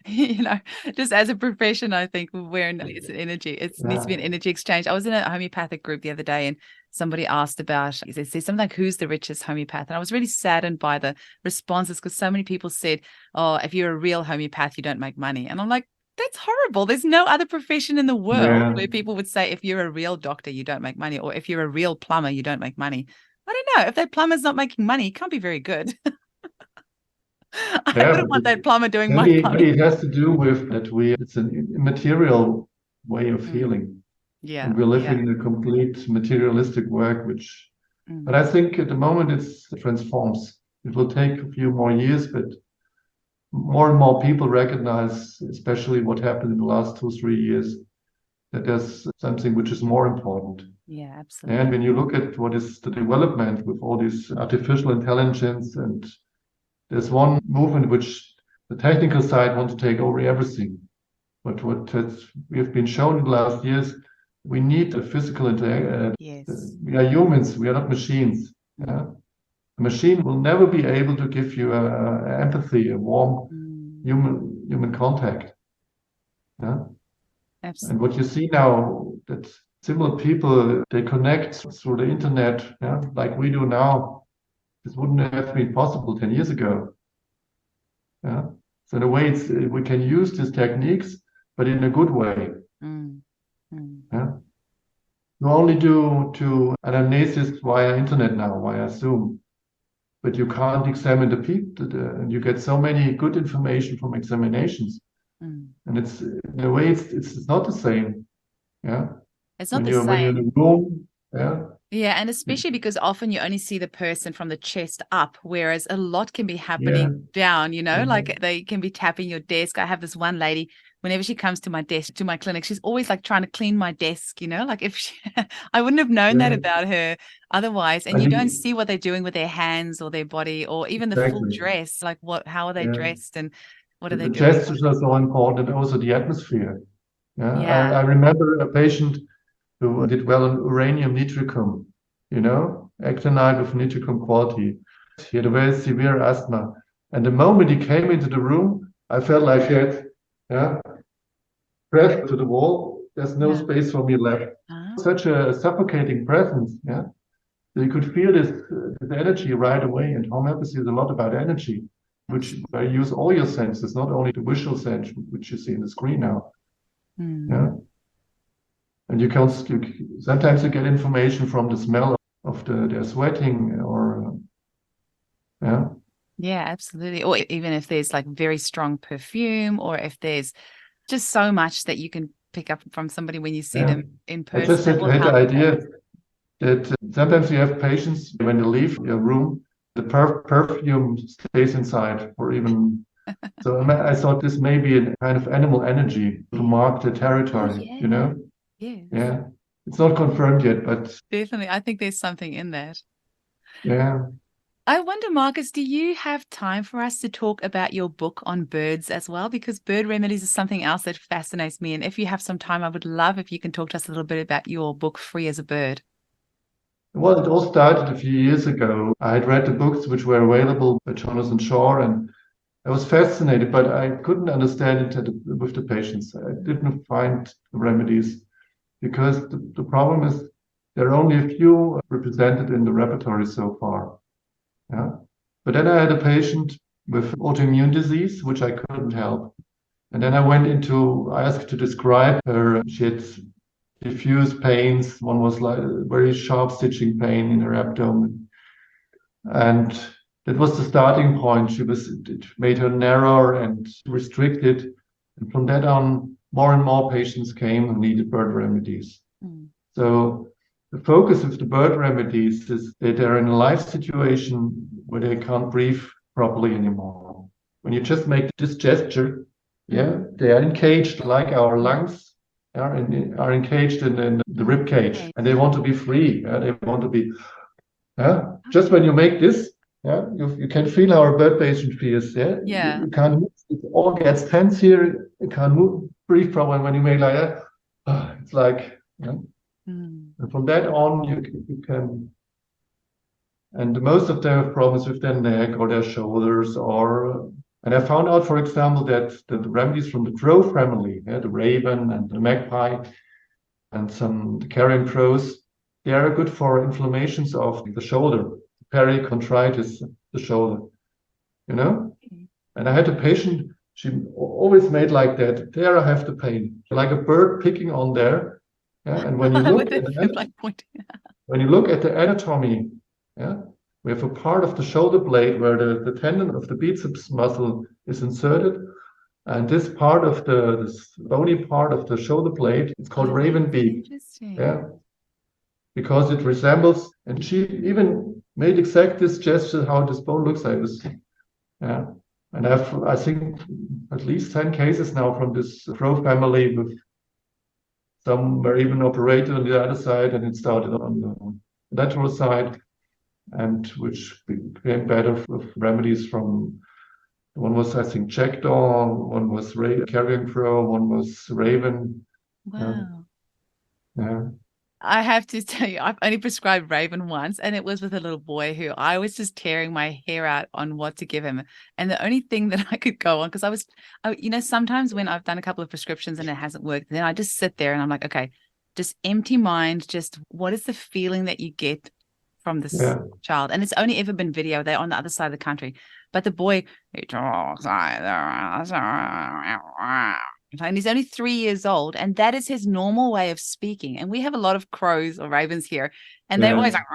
You know, just as a profession, I think it's an energy. It needs to be an energy exchange. I was in a homeopathic group the other day, and somebody asked about, they said something like, who's the richest homeopath? And I was really saddened by the responses, because so many people said, oh, if you're a real homeopath, you don't make money. And I'm like, that's horrible. There's no other profession in the world where people would say, if you're a real doctor, you don't make money, or if you're a real plumber, you don't make money. I don't know. If that plumber's not making money, it can't be very good. I wouldn't want that plumber doing my plumbing. It has to do with that it's an immaterial way of healing. Yeah. And we're living in a complete materialistic work, which But I think at the moment it transforms. It will take a few more years, but more and more people recognize, especially what happened in the last 2, 3 years, that there's something which is more important. Yeah, absolutely. And when you look at what is the development with all this artificial intelligence, and there's one movement which the technical side wants to take over everything. But what we have been shown in the last years, we need a physical interaction. Yes. We are humans, we are not machines. Yeah? A machine will never be able to give you empathy, a warm human contact. Yeah? Absolutely. And what you see now, that similar people, they connect through the internet, yeah, like we do now. This wouldn't have been possible 10 years ago. Yeah. So in a way, we can use these techniques, but in a good way. Yeah. You only do to anamnesis via internet now, via Zoom, but you can't examine the people, and you get so many good information from examinations, and it's in a way it's not the same. Yeah. It's not when the you're same. in the room. Yeah. Yeah, and especially because often you only see the person from the chest up, whereas a lot can be happening down, like they can be tapping your desk. I have this one lady, whenever she comes to my desk, to my clinic, she's always like trying to clean my desk, like if she, I wouldn't have known that about her otherwise. And you don't see what they're doing with their hands or their body or even the full dress, like how are they dressed and what are they doing? The gestures are so important, and also the atmosphere. Yeah. I remember a patient who did well on uranium nitricum, actinide with nitricum quality. He had a very severe asthma. And the moment he came into the room, I felt like he had pressed to the wall. There's no space for me left. Such a suffocating presence. Yeah. So you could feel this energy right away. And homeopathy is a lot about energy, which I use all your senses, not only the visual sense, which you see in the screen now. Yeah. And you can sometimes you get information from the smell of their sweating or Yeah, absolutely. Or even if there's like very strong perfume, or if there's just so much that you can pick up from somebody when you see them in person. I just had the idea that sometimes you have patients, when they leave your room, the perfume stays inside, or even so I thought this may be a kind of animal energy to mark the territory, Yeah. It's not confirmed yet, but definitely, I think there's something in that. Yeah. I wonder, Markus, do you have time for us to talk about your book on birds as well? Because bird remedies is something else that fascinates me. And if you have some time, I would love if you can talk to us a little bit about your book, Free as a Bird. Well, it all started a few years ago. I had read the books which were available by Jonathan Shore, and I was fascinated, but I couldn't understand it with the patients. I didn't find the remedies, because the problem is there are only a few represented in the repertoire so far. Yeah. But then I had a patient with autoimmune disease, which I couldn't help. And then I asked to describe her. She had diffuse pains. One was like very sharp stitching pain in her abdomen. And that was the starting point. It made her narrower and restricted. And from that on, more and more patients came who needed bird remedies. So the focus of the bird remedies is that they're in a life situation where they can't breathe properly anymore. When you just make this gesture, they are encaged like our lungs are encaged in the rib cage, and they want to be free. They want to be. Just when you make this, you can feel how a bird patient feels. You can't move. It all gets tense here. You can't breathe properly. When you make like that, it's like. And from that on, you can, and most of them have problems with their neck or their shoulders, and I found out, for example, that the remedies from the crow family, the raven and the magpie, and some carrion crows, they are good for inflammations of the shoulder, pericontritis, the shoulder, And I had a patient, she always made like that. There I have the pain, like a bird picking on there. And when you look when you look at the anatomy, we have a part of the shoulder blade where the tendon of the biceps muscle is inserted, and this part of this bony part of the shoulder blade, it's called raven beak. Interesting. because it resembles, and she even made exact this gesture how this bone looks like this. Yeah. And I think, at least 10 cases now from this Pro family, with some were even operated on the other side, and it started on the lateral side, and which became better with remedies from, one was, I think, jackdaw, one was carrion crow, one was raven. Wow. Yeah. I have to tell you, I've only prescribed Raven once, and it was with a little boy who I was just tearing my hair out on what to give him. And the only thing that I could go on, because sometimes when I've done a couple of prescriptions and it hasn't worked, then I just sit there and I'm like, okay, just empty mind. Just what is the feeling that you get from this child? And it's only ever been video. They're on the other side of the country. But the boy, he talks like and he's only 3 years old, and that is his normal way of speaking. And we have a lot of crows or ravens here, and they're always like,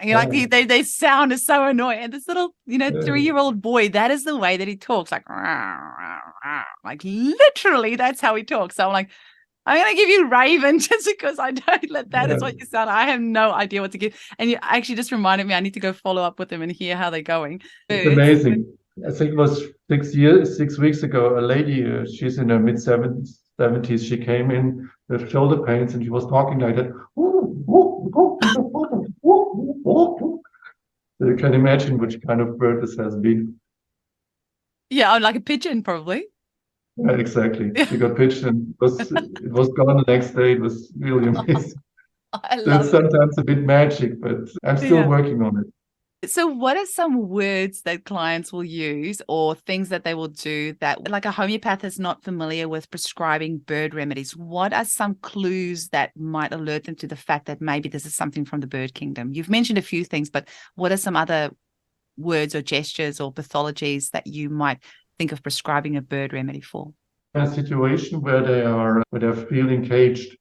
like they sound is so annoying. And this little, 3-year-old boy, that is the way that he talks, like literally, that's how he talks. So I'm like, I'm gonna give you Raven just because I don't that is what you sound. I have no idea what to give. And you actually just reminded me I need to go follow up with them and hear how they're going. It's amazing. I think it was 6 weeks ago, a lady, she's in her mid-70s, she came in with shoulder pains and she was talking like that. So you can imagine which kind of bird this has been. Yeah, like a pigeon, probably. Yeah, exactly. She got pitched and it was gone the next day. It was really amazing. It's sometimes a bit magic, but I'm still working on it. So what are some words that clients will use or things that they will do that, like a homeopath is not familiar with prescribing bird remedies? What are some clues that might alert them to the fact that maybe this is something from the bird kingdom? You've mentioned a few things, but what are some other words or gestures or pathologies that you might think of prescribing a bird remedy for? A situation where they're feeling caged,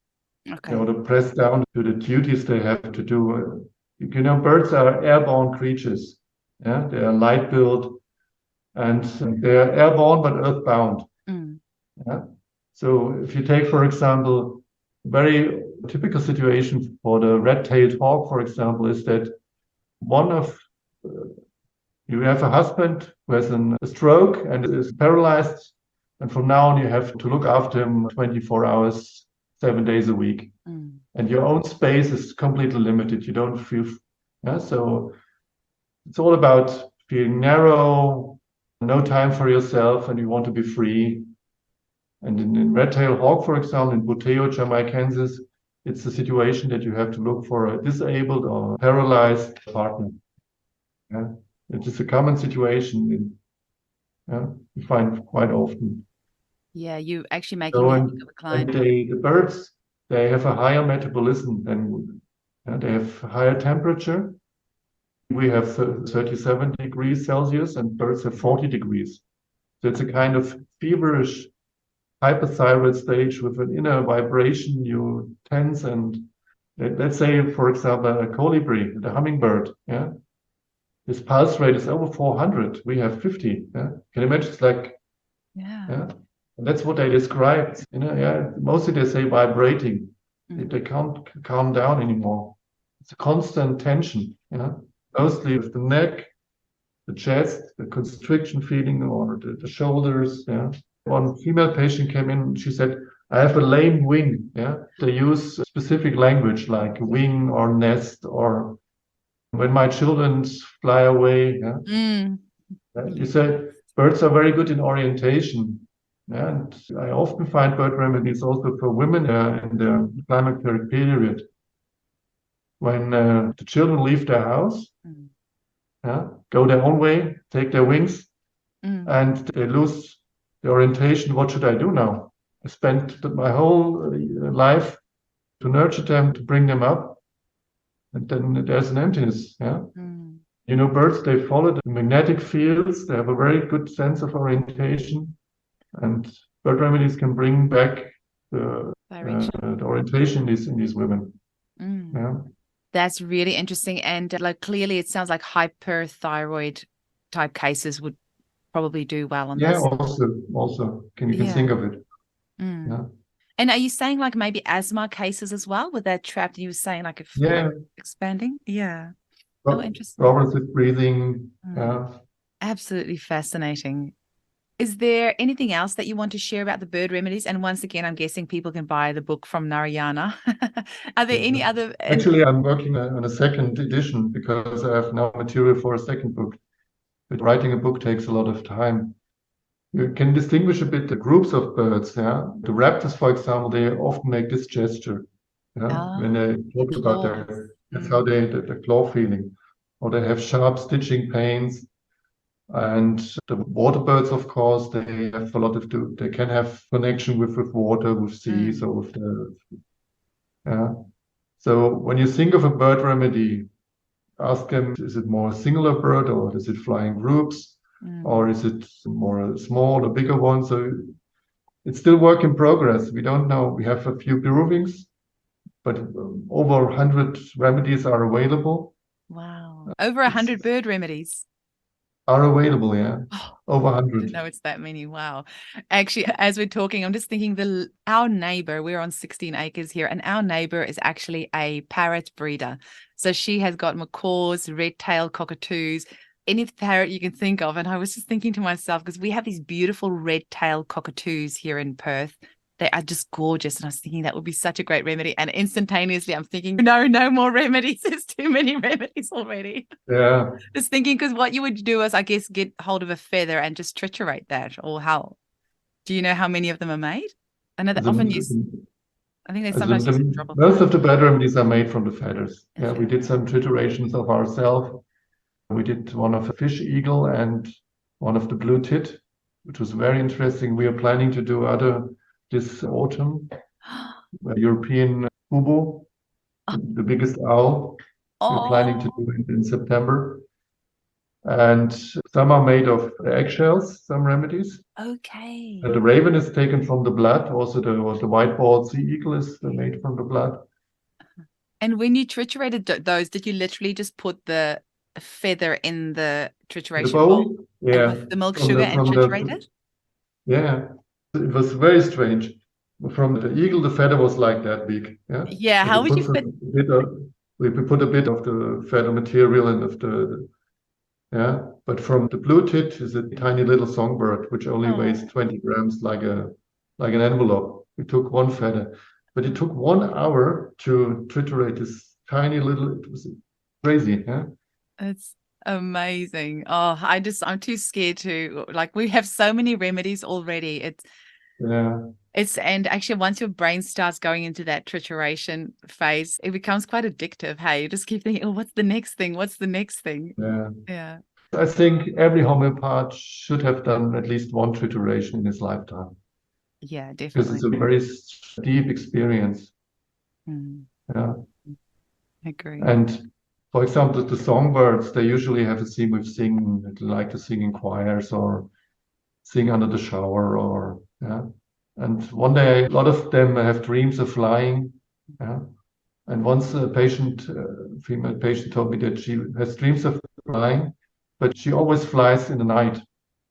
to press down to the duties they have to do. Birds are airborne creatures. Yeah, they are light built, and they are airborne but earthbound. Yeah. So if you take, for example, very typical situation for the red-tailed hawk, for example, is that you have a husband who has a stroke and is paralyzed, and from now on you have to look after him 24 hours, 7 days a week. And your own space is completely limited. You don't feel, so it's all about feeling narrow, no time for yourself, and you want to be free. And in red-tailed hawk, for example, in Buteo, Jamaicensis, it's a situation that you have to look for a disabled or paralyzed partner. Yeah. It is a common situation you find quite often. Yeah, you actually making me think of a client. And the birds, they have a higher metabolism than they have higher temperature. We have 37 degrees Celsius and birds have 40 degrees. So it's a kind of feverish hyperthyroid stage with an inner vibration. You tense, and let's say, for example, a colibri, the hummingbird, his pulse rate is over 400. We have 50. Yeah? Can you imagine? It's like, And that's what they described. Mostly they say vibrating. They can't calm down anymore. It's a constant tension. Mostly with the neck, the chest, the constriction feeling, or the shoulders. One female patient came in. She said, "I have a lame wing." They use specific language like wing or nest, or when my children fly away. You said birds are very good in orientation. And I often find bird remedies also for women in the climacteric period. When the children leave their house, go their own way, take their wings, and they lose the orientation. What should I do now? I spent my whole life to nurture them, to bring them up, and then there's an emptiness. Birds, they follow the magnetic fields. They have a very good sense of orientation. And bird remedies can bring back the orientation in these women. That's really interesting. And clearly it sounds like hyperthyroid type cases would probably do well on this. Also, can you think of it. And are you saying like maybe asthma cases as well with that trap? You were saying like if Yeah, expanding? Yeah. Oh, interesting. problems with breathing. Mm. Yeah. Absolutely fascinating. Is there anything else that you want to share about the bird remedies? And once again, I'm guessing people can buy the book from Narayana. Are there any other? Actually, I'm working on a second edition because I have now material for a second book. But writing a book takes a lot of time. You can distinguish a bit the groups of birds. Yeah, the raptors, for example, they often make this gesture. Yeah, when they The talk about claws. that's how the claw feeling, or they have sharp stitching pains. And the water birds, of course, they have a lot of they can have connection with water, with seas, Mm, or with the yeah. So when you think of a bird remedy, ask them, is it more a singular bird or is it flying groups or mm. is it more a small or bigger one? So it's still work in progress. We don't know. We have a few provings, but over 100 remedies are available. Wow. Over It's 100 bird remedies. are available, yeah. Oh, Over I didn't 100. know it's that many. Wow. Actually, as we're talking, I'm just thinking our neighbor, we're on 16 acres here, and our neighbor is actually a parrot breeder. So she has got macaws, red-tailed cockatoos, any parrot you can think of. And I was just thinking to myself, because we have these beautiful red-tailed cockatoos here in Perth. They are just gorgeous. And I was thinking that would be such a great remedy. And instantaneously, I'm thinking, no, no more remedies. There's too many remedies already. Yeah. Just thinking, because what you would do is, I guess, get hold of a feather and just triturate that, or how? Do you know how many of them are made? I know they The, often use, I think they the, sometimes use a the, drop of most honey. of the bed remedies are made from the feathers. A Yeah, we did feather. some triturations of ourselves. We did one of a fish eagle and one of the blue tit, which was very interesting. We are planning to do other this autumn. European kubo, the biggest owl. We're planning to Oh, do it in September. And some are made of eggshells, some remedies. okay. The raven is taken from the blood. Also, the white-balled sea eagle is made from the blood. And when you triturated those, did you literally just put the feather in the The trituration bowl bowl, and yeah, with the milk sugar and from triturate the it? yeah. It was very strange. From the eagle, the feather was like that big. Yeah. Yeah. So How would you fit? we put a bit of the feather material and of yeah. But from the blue tit is a tiny little songbird which only weighs Oh, 20 grams, like an envelope. We took one feather, but it took 1 hour to triturate this tiny little. It was crazy. Yeah. it's amazing. Oh, I'm too scared to, like, we have so many remedies already. Yeah. And actually, once your brain starts going into that trituration phase, it becomes quite addictive. Hey, you just keep thinking, oh, what's the next thing? What's the next thing? Yeah. Yeah. I think every homeopath should have done at least one trituration in his lifetime Yeah, because it's definitely. a very deep experience. Mm, Yeah. agree. And for example, the songbirds, they usually have a theme with singing, they like to sing in choirs or sing under the shower or, yeah. And one day, a lot of them have dreams of flying. Yeah. And once a female patient told me that she has dreams of flying, but she always flies in the night.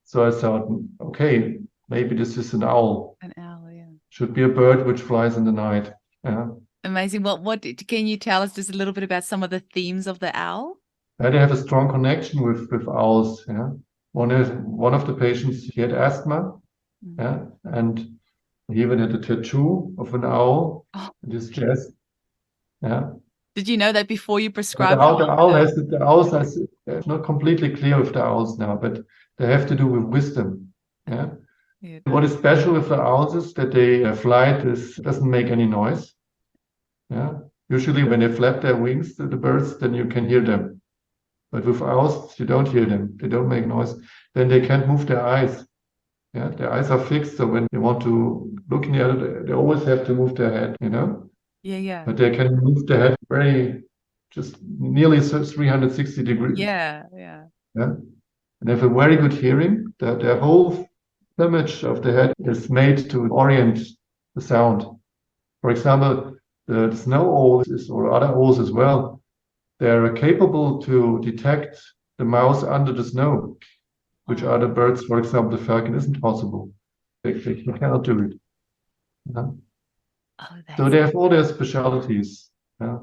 So I thought, okay, maybe this is an owl. An owl, yeah. Should be a bird which flies in the night. Yeah. Amazing. Can you tell us just a little bit about some of the themes of the owl? And they have a strong connection with owls. Yeah. One of the patients, he had asthma. Mm. Yeah. And he even had a tattoo of an owl Oh, in his chest. Yeah. did you know that before you But prescribed the the owls has, it's not completely clear with the owls now, but they have to do with wisdom. Yeah. yeah. What is special with the owls is that they flight doesn't make any noise. Yeah. Usually when they flap their wings, the birds, then you can hear them. But with owls, you don't hear them. They don't make noise. Then they can't move their eyes. Yeah. Their eyes are fixed. So when they want to look in the other, they always have to move their head, you know? Yeah, yeah. But they can move their head just nearly 360 degrees. Yeah, yeah. Yeah. And they have a very good hearing. Their whole image of the head is made to orient the sound. For example, the snow owls or other owls as well, they're capable to detect the mouse under the snow, which Oh, other birds, for example, the falcon, isn't possible. They cannot do it. Yeah. Oh, So that's they have all their specialties. Yeah.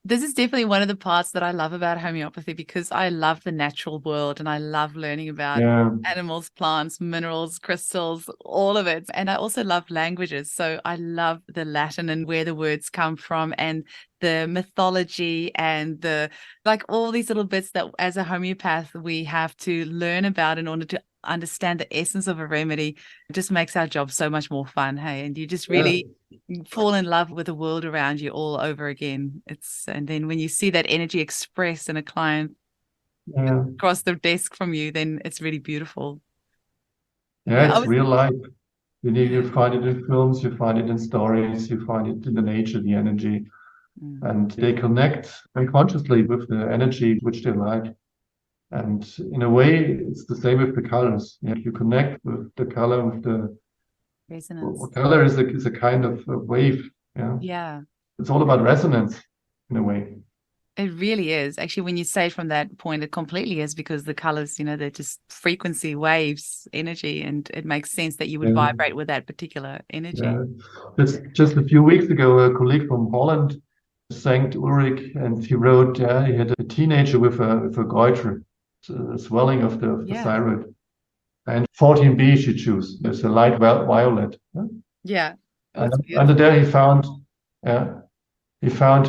this is definitely one of the parts that I love about homeopathy because I love the natural world and I love learning about Yeah. animals, plants, minerals, crystals, all of it. And I also love languages. So I love the Latin and where the words come from and the mythology and the like all these little bits that as a homeopath we have to learn about in order to understand the essence of a remedy. It just makes our job so much more fun. Hey, and you just Yeah. really fall in love with the world around you all over again. And then when you see that energy expressed in a client Yeah. across the desk from you, then it's really beautiful. Yeah, Yeah, I it's was real life. yeah. You find it in films, you find it in stories, you find it in the nature, the energy, Mm. and they connect unconsciously with the energy which they like. And in a way, it's the same with the colors. Yeah, you connect with the color, with the Resonance. color is a kind of a wave. Yeah, Yeah, it's all about resonance in a way. it really is. Actually, when you say it from that point, it completely is because the colors, they're just frequency waves, energy, and it makes sense that you would Yeah, vibrate with that particular energy. yeah. Just a few weeks ago, a colleague from Holland, St. Ulrich, and he wrote, yeah, he had a teenager with a goiter, a swelling of the Yeah. thyroid. And 14B she chose. There's a light violet. Yeah? Yeah. Oh, And it's under beautiful. there yeah, he found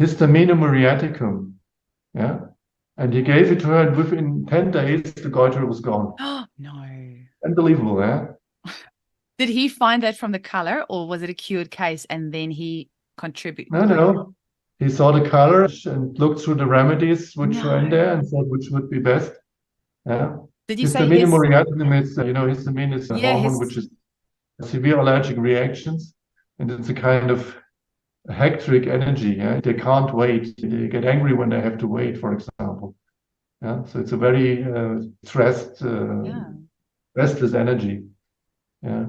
histaminum muriaticum. Yeah. And he gave it to her, and within 10 days, the goiter was gone. Oh, no. Unbelievable, yeah? Did he find that from the color or was it a cured case and then he contribute? No, no. He saw the colors and looked through the remedies which were in there No. and thought which would be best. Yeah. Did you say Histaminum his? muriaticum is, histamine is a Yeah, hormone his. which is severe allergic reactions. And it's a kind of hectic energy. Yeah, they can't wait. They get angry when they have to wait, for example. Yeah, so it's a very Yeah. restless energy. Yeah,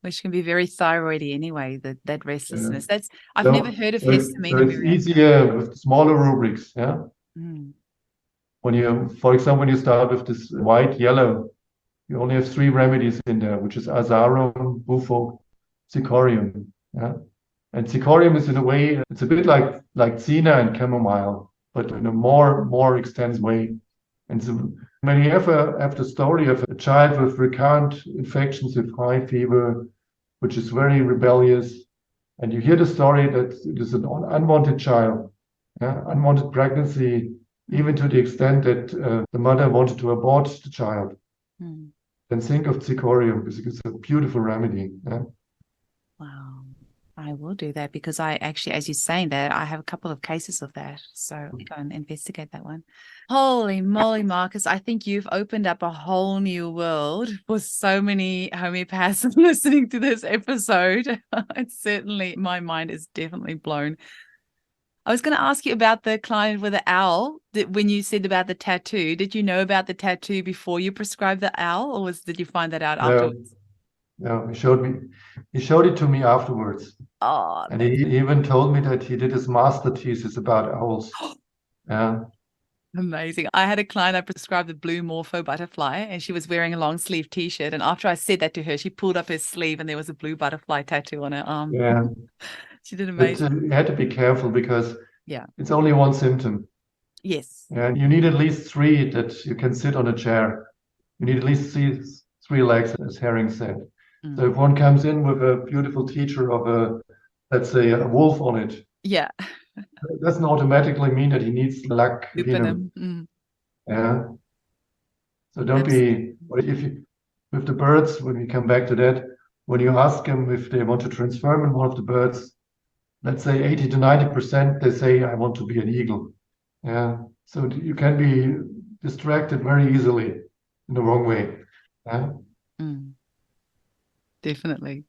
Which can be very thyroidy anyway, that yeah. restlessness. I've never So heard of so histamine and it's muriaticum. easier with smaller rubrics. Yeah, Mm. when you, for example, when you start with this white yellow, you only have three remedies in there, which is azarum, bufo, cicorium. Yeah, and cicorium is in a way it's a bit like Cena and chamomile, but in a more extensive way. And so when you have the story of a child with recurrent infections with high fever, which is very rebellious, and you hear the story that it is an unwanted child, yeah, unwanted pregnancy, even Mm. to the extent that the mother wanted to abort the child, Mm. then think of cicorium because it's a beautiful remedy. Yeah? Wow. I will do that because I actually, as you're saying that, I have a couple of cases of that. So I'll go and investigate that one. Holy moly, Marcus. I think you've opened up a whole new world for so many homeopaths listening to this episode. It's certainly, my mind is definitely blown. I was going to ask you about the client with the owl. When you said about the tattoo, did you know about the tattoo before you prescribed the owl, or did you find that out No, afterwards? no, he showed it to me afterwards. Oh, And that's he even told me that he did his master thesis about owls. Yeah. amazing. I had a client I prescribed the blue morpho butterfly, and she was wearing a long sleeve t-shirt. And after I said that to her, she pulled up her sleeve, and there was a blue butterfly tattoo on her arm. Yeah. She did But amazing. you had to be careful because Yeah. it's only one symptom. Yes. And you need at least three that you can sit on a chair. You need at least three legs, as Herring said. So Mm. if one comes in with a beautiful teacher of let's say, a wolf on it, Yeah. it doesn't automatically mean that he needs luck in him. Lupinum. Mm. Yeah. So don't Absolutely. be, if you, with the birds, when we come back to that, when you ask them if they want to transform in one of the birds, let's say 80 to 90%, they say, I want to be an eagle. Yeah. So you can be distracted very easily in the wrong way. Yeah. Mm. Definitely.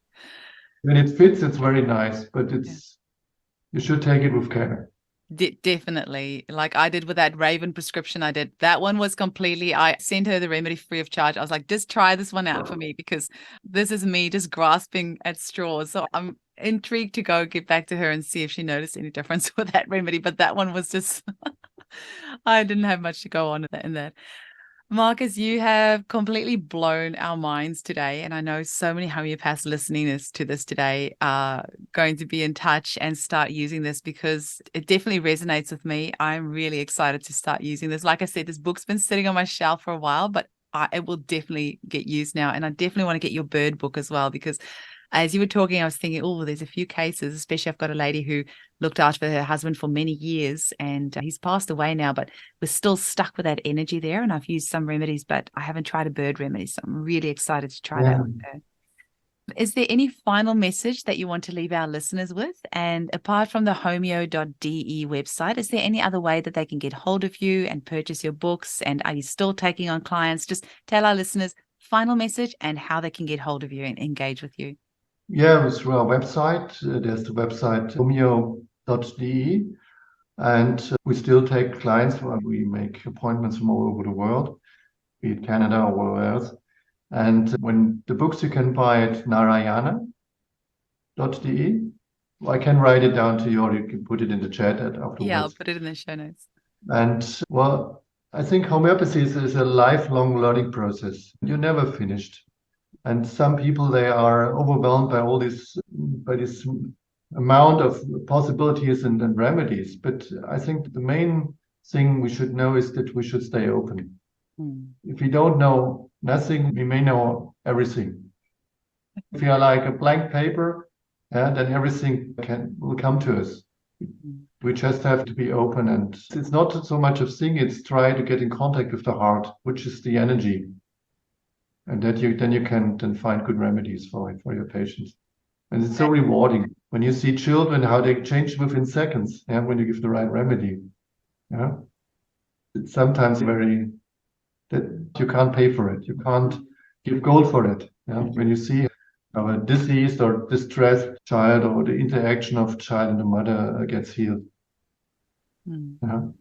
When it fits, it's very nice, but Yeah. you should take it with care. Definitely. Like I did with that Raven prescription I did. That one was completely, I sent her the remedy free of charge. I was like, just try this one out for me because this is me just grasping at straws. So I'm intrigued to go get back to her and see if she noticed any difference with that remedy. But that one was just, I didn't have much to go on in that. Marcus, you have completely blown our minds today. And I know so many homeopaths listening to this today are going to be in touch and start using this because it definitely resonates with me. I'm really excited to start using this. Like I said, this book's been sitting on my shelf for a while, but it will definitely get used now. And I definitely want to get your bird book as well, because as you were talking, I was thinking, oh, there's a few cases, especially I've got a lady who looked after her husband for many years and he's passed away now, but we're still stuck with that energy there. And I've used some remedies, but I haven't tried a bird remedy. So I'm really excited to try that Yeah. with her. Is there any final message that you want to leave our listeners with? And apart from the homeo.de website, is there any other way that they can get hold of you and purchase your books? And are you still taking on clients? Just tell our listeners final message and how they can get hold of you and engage with you. Yeah, it was through our website. There's the website homeo.de. And we still take clients. We make appointments from all over the world, be it Canada or wherever else. And when the books you can buy at narayana.de. I can write it down to you, or you can put it in the chat Yeah, I'll afterwards. put it in the show notes. And well, I think homeopathy is a lifelong learning process. You're never finished. And some people, they are overwhelmed by all by this amount of possibilities and remedies. But I think the main thing we should know is that we should stay open. If we don't know nothing, we may know everything. If we are like a blank paper, then everything will come to us. We just have to be open, and it's not so much of thing, it's try to get in contact with the heart, which is the energy. And that you can then find good remedies for your patients. And it's so rewarding when you see children, how they change within seconds, when you give the right remedy. Yeah. It's sometimes very that you can't pay for it. You can't give gold for it. Yeah. When you see how a diseased or distressed child or the interaction of child and the mother gets healed. Yeah.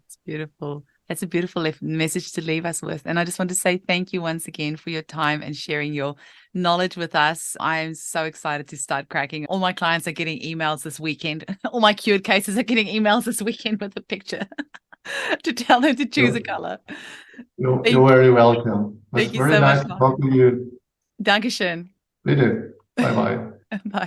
It's beautiful. That's a beautiful message to leave us with. And I just want to say thank you once again for your time and sharing your knowledge with us. I am so excited to start cracking. All my clients are getting emails this weekend. All my cured cases are getting emails this weekend with a picture to tell them to choose a color. You're very welcome. It was Thank you very so nice much, to Mark. talk to you. Dankeschön. Bitte. Bye-bye. Bye.